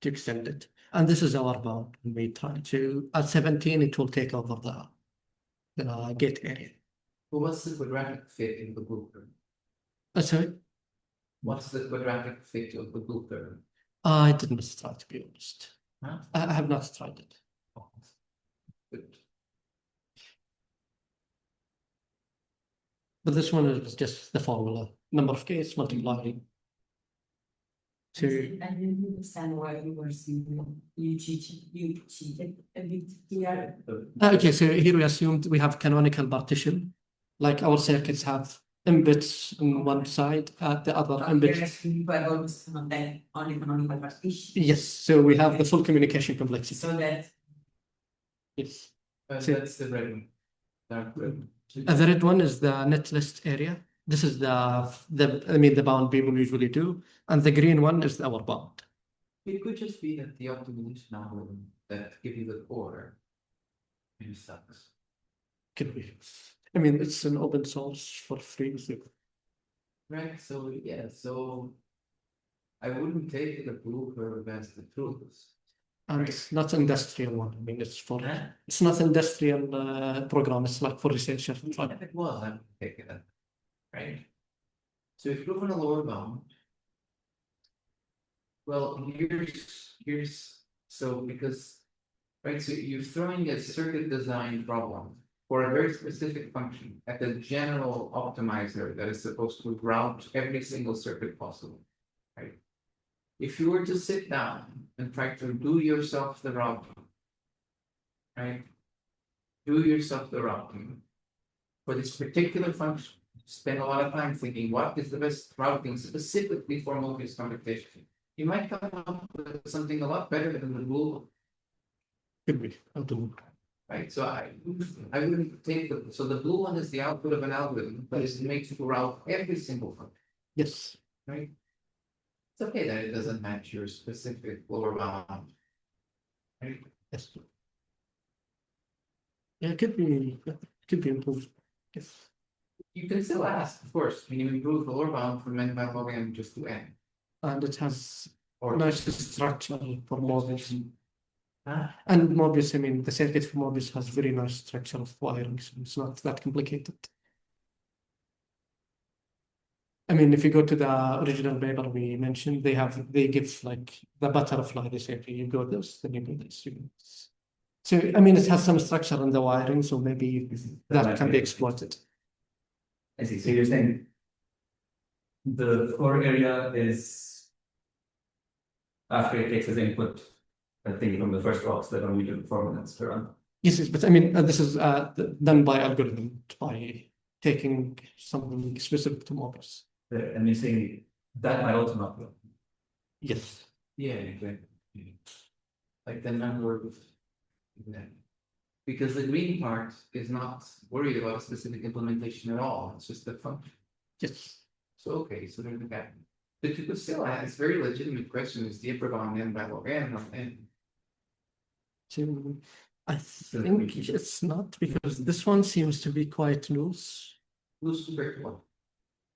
extend it. And this is our bound. When we try to, at 17, it will take over the gate area. well, what's the quadratic fit in the blue curve? Sorry, What's the quadratic fit of the blue curve? I didn't try, to be honest. Huh? I have not tried it. Oh, good. But this one is just the formula. Number of gates multiplying. I To, didn't understand why you were saying you cheated a bit here. okay, so here we assumed we have canonical partition. Like our circuits have inputs on one side, at the other You're inputs. assuming by almost not that only canonical partition. Yes, so we have the full communication complexity. So that Yes. That's the red one. Dark red. The red one is the netlist area. This is the bound people usually do. And the green one is our bound. It could just be that the optimization algorithm that give you the core really sucks. Could be. I mean, it's an open source for free. So Right, so yeah, so I wouldn't take the blue curve as the truth. and Right. it's not industrial one. I mean, it's for Huh? it's not industrial program. It's like for researchers. If it was, I would take it, right? So if proven a lower bound. Well, here's, so because, right, so you're throwing a circuit design problem for a very specific function at the general optimizer that is supposed to route every single circuit possible, right? If you were to sit down and try to do yourself the routing, right? Do yourself the routing for this particular function, spend a lot of time thinking what is the best routing specifically for Möbius computation. You might come up with something a lot better than the blue, Could be. I don't know. right? So I wouldn't take so the blue one is the output of an algorithm, but it's made to route every single function, Yes. right? It's okay that it doesn't match your specific lower bound, right? Yes. Yeah, it could be improved. Yes. You can still ask, of course, can you improve the lower bound from n by log n just to n? And it has Or nice structure for Möbius. Huh? And Möbius, I mean, the circuit for Möbius has very nice structure of wiring, so it's not that complicated. I mean, if you go to the original paper we mentioned, they give like the butterfly. They say, okay, you go this, then you go this. It's So, I mean, it has some structure in the wiring, so maybe that can be exploited. I see. So you're saying the core area is after it takes as input a thing from the first box that only do performance to run. Yes, but I mean, this is done by algorithm, by taking something specific to Möbius. And you're saying that might also not work. Yes. Yeah, exactly. Yeah. Like the number of. Exactly. Because the green part is not worried about specific implementation at all, it's just the function. Yes. So, okay, so there's a gap. But you could still ask, it's a very legitimate question, is the upper bound n by log n of n? So I think it's not, because this one seems to be quite loose Who's compared to what?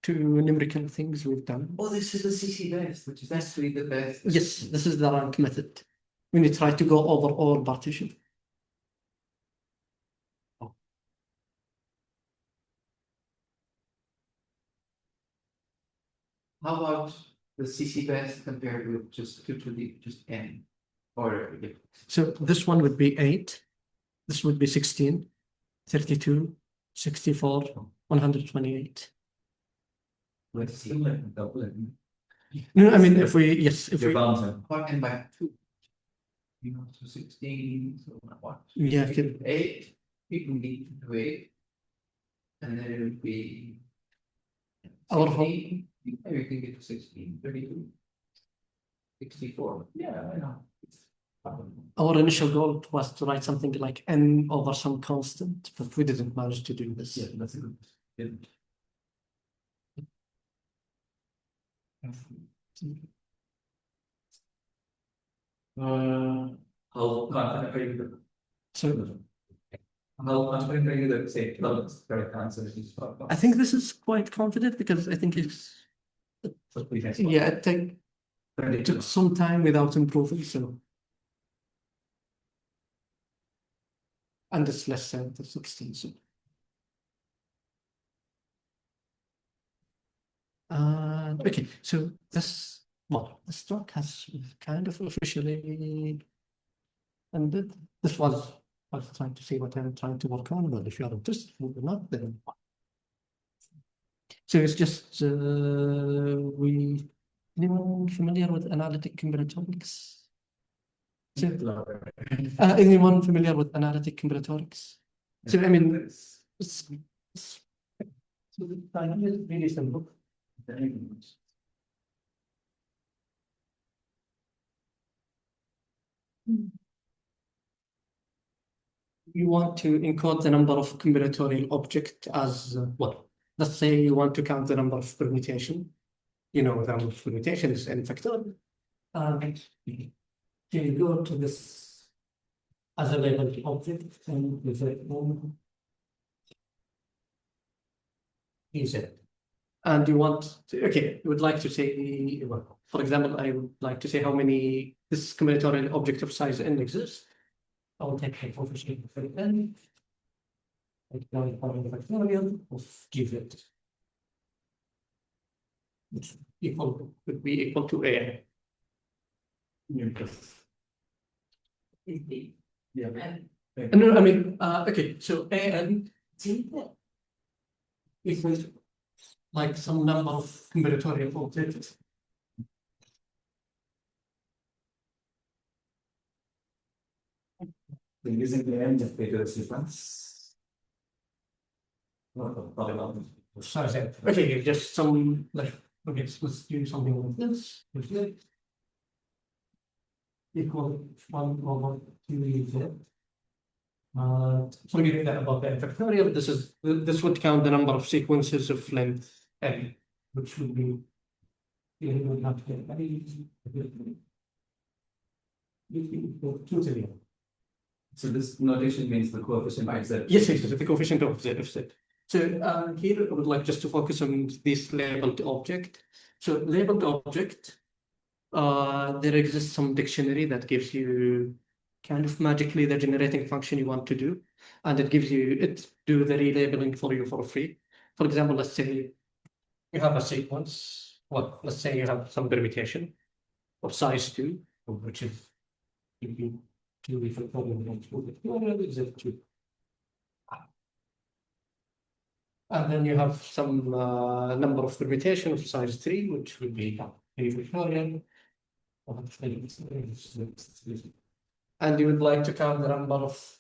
to numerical things we've done. Oh, this is the CC best, which is actually the best. Yes, this is the rank method. When you try to go over all partition. How about the CC best compared with just just n? Or So this one would be 8. This would be 16, 32, 64, 128. Let's see, like double it. No, I mean, if we Your bounds are what n by 2? You know, so 16, so what? Yeah, You can 8, you can be to 8. And then it would be. Our 16, maybe you can get to 16, 32. 64, yeah, I know. our initial goal was to write something like n over some constant, but we didn't manage to do this. yeah, that's good. Good. How confident are you that So how confident are you that say the correct answer is I think this is quite confident because I think it's, what we have? yeah, it took some time without improving, so. And it's less than the 16, so. Okay, so this talk has kind of officially ended. This was I was trying to see what I'm trying to work on, but if you're interested or not, then. So it's just anyone familiar with analytic combinatorics? So, anyone familiar with analytic combinatorics? So I mean, it's so the idea is really simple. You want to encode the number of combinatorial object as well. Let's say you want to count the number of permutation. You know, the number of permutation is n factorial. And you go to this as a labeled object and with it use it. And you want to, okay, you would like to say, well, for example, I would like to say how many this combinatorial object of size n exists. I will take a coefficient of n. Factorial of g vector. Which would be equal to a. Yeah. No, I mean, okay, so an equals like some number of combinatorial objects. Then using the end of the sequence. Probably not. Sorry, okay, just some like, okay, so let's do something like this. Equal 1 over 2z. Forget that about the factorial. This would count the number of sequences of length n, which would be would have to get So this notation means the coefficient of z. Yes, the coefficient of z. So here I would like just to focus on this labeled object. So labeled object, there exists some dictionary that gives you kind of magically the generating function you want to do, and it gives you do the relabeling for you for free. For example, let's say you have a sequence. Well, let's say you have some permutation of size 2, which is 2 Vectorial Z2. And then you have some number of permutation of size 3, which will be 3 Vectorial. And you would like to count the number of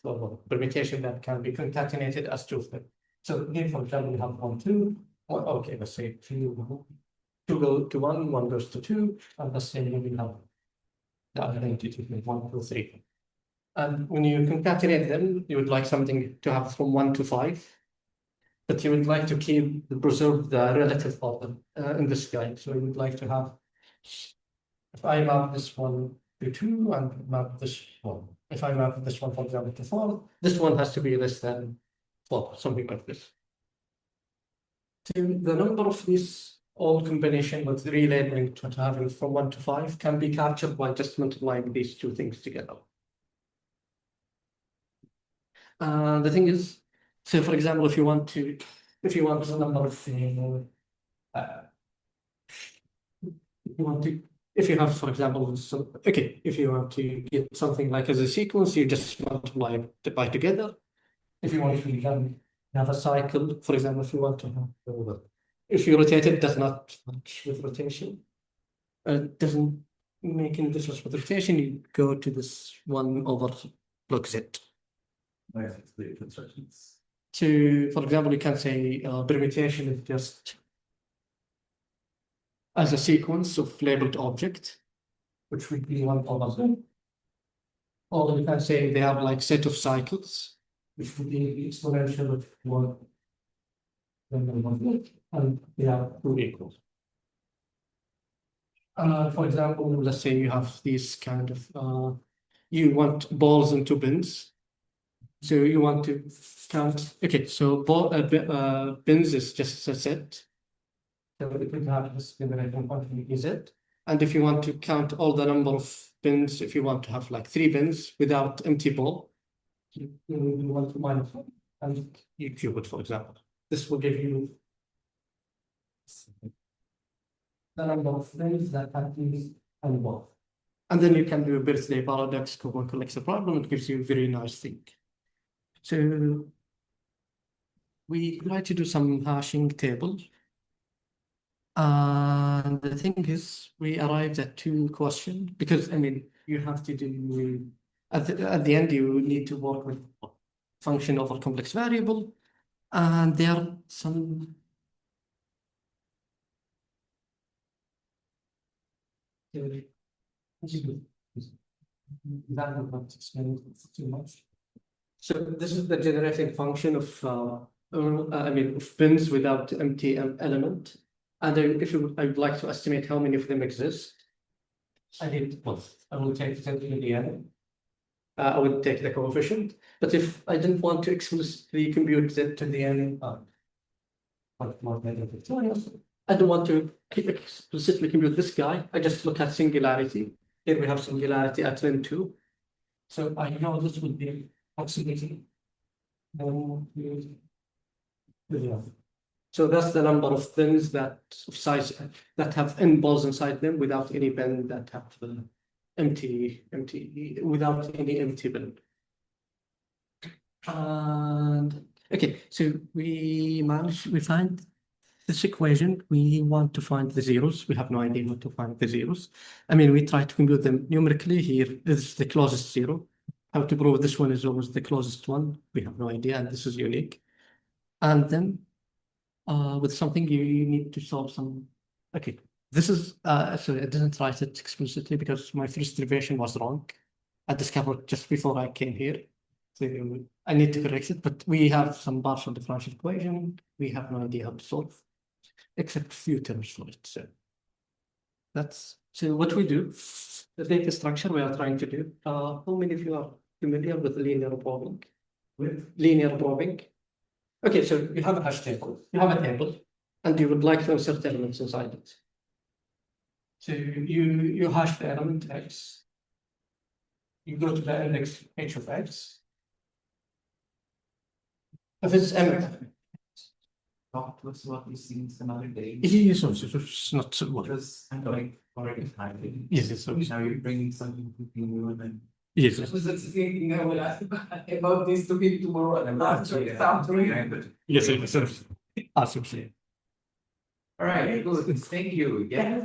permutation that can be concatenated as 2 of them. So here, for example, we have 1, 2. Well, okay, let's say 2 go to 1, 1 goes to 2, and let's say we have the other entity 1, 2, 3. And when you concatenate them, you would like something to have from 1 to 5, but you would like to preserve the relative order in this guy. So you would like to have, if I map this one to 2 and map this one, if I map this one, for example, to 4, this one has to be less than 4, something like this. So the number of these all combination with relabeling to having from 1 to 5 can be captured by just multiplying these two things together. The thing is, so for example, if you want the number of if you have, for example, if you want to get something like as a sequence, you just multiply by together. If you want to have a cycle, for example, if you want to have, if you rotate it, does not match with rotation. It doesn't make any difference with rotation. You go to this 1 over log z. To, for example, you can say permutation is just as a sequence of labeled object, which would be 1 over z. Or you can say they have like set of cycles, which would be the exponential of 1 and they are 2 equals. For example, let's say you have these kind of you want balls into bins. So you want to count, okay, so bins is just a set. So it would have this generating quantity is it. And if you want to count all the number of bins, if you want to have like 3 bins without empty ball, you want to minus 1 and you cube it, for example. This will give you the number of bins that have these and ball. And then you can do a birthday paradox, Cohen collects a problem, it gives you a very nice thing. So we try to do some hashing table. And the thing is, we arrived at 2 questions because, I mean, you have to do, at the end, you need to work with function over complex variable. And there are some that will not explain too much. So this is the generating function of of bins without empty element. And if I would like to estimate how many of them exist, I will take z to the n. I would take the coefficient, but if I didn't want to explicitly compute z to the n, I don't want to explicitly compute this guy. I just look at singularity. Here we have singularity at n 2. So I know this would be approximately. So that's the number of things that of size that have n balls inside them without any bin that have empty without any empty bin. And okay, so we find this equation. We want to find the zeros. We have no idea how to find the zeros. I mean, we try to compute them numerically. Here is the closest zero. How to prove this one is always the closest one? We have no idea, and this is unique. And then with something you need to solve some. Okay, this is so I didn't write it explicitly because my first derivation was wrong. I discovered just before I came here. So I need to correct it, but we have some partial differential equation. We have no idea how to solve, except a few terms for it. So that's so what we do. The data structure we are trying to do. How many of you are familiar with linear probing? With linear probing. Okay, so you have a hash table. You have a table, and you would like to insert elements inside it. So you hash the element x. You go to the index h of x. If it's m. Talk to us about these things another day. Yes, it's not so much. Because I'm like already tired. Yes, so Now you're bringing something new and then Yes. I was thinking I will ask about this to him tomorrow. And I'm sure it sounds really Yes, yes. Absolutely. All right, good. Thank you. Yeah.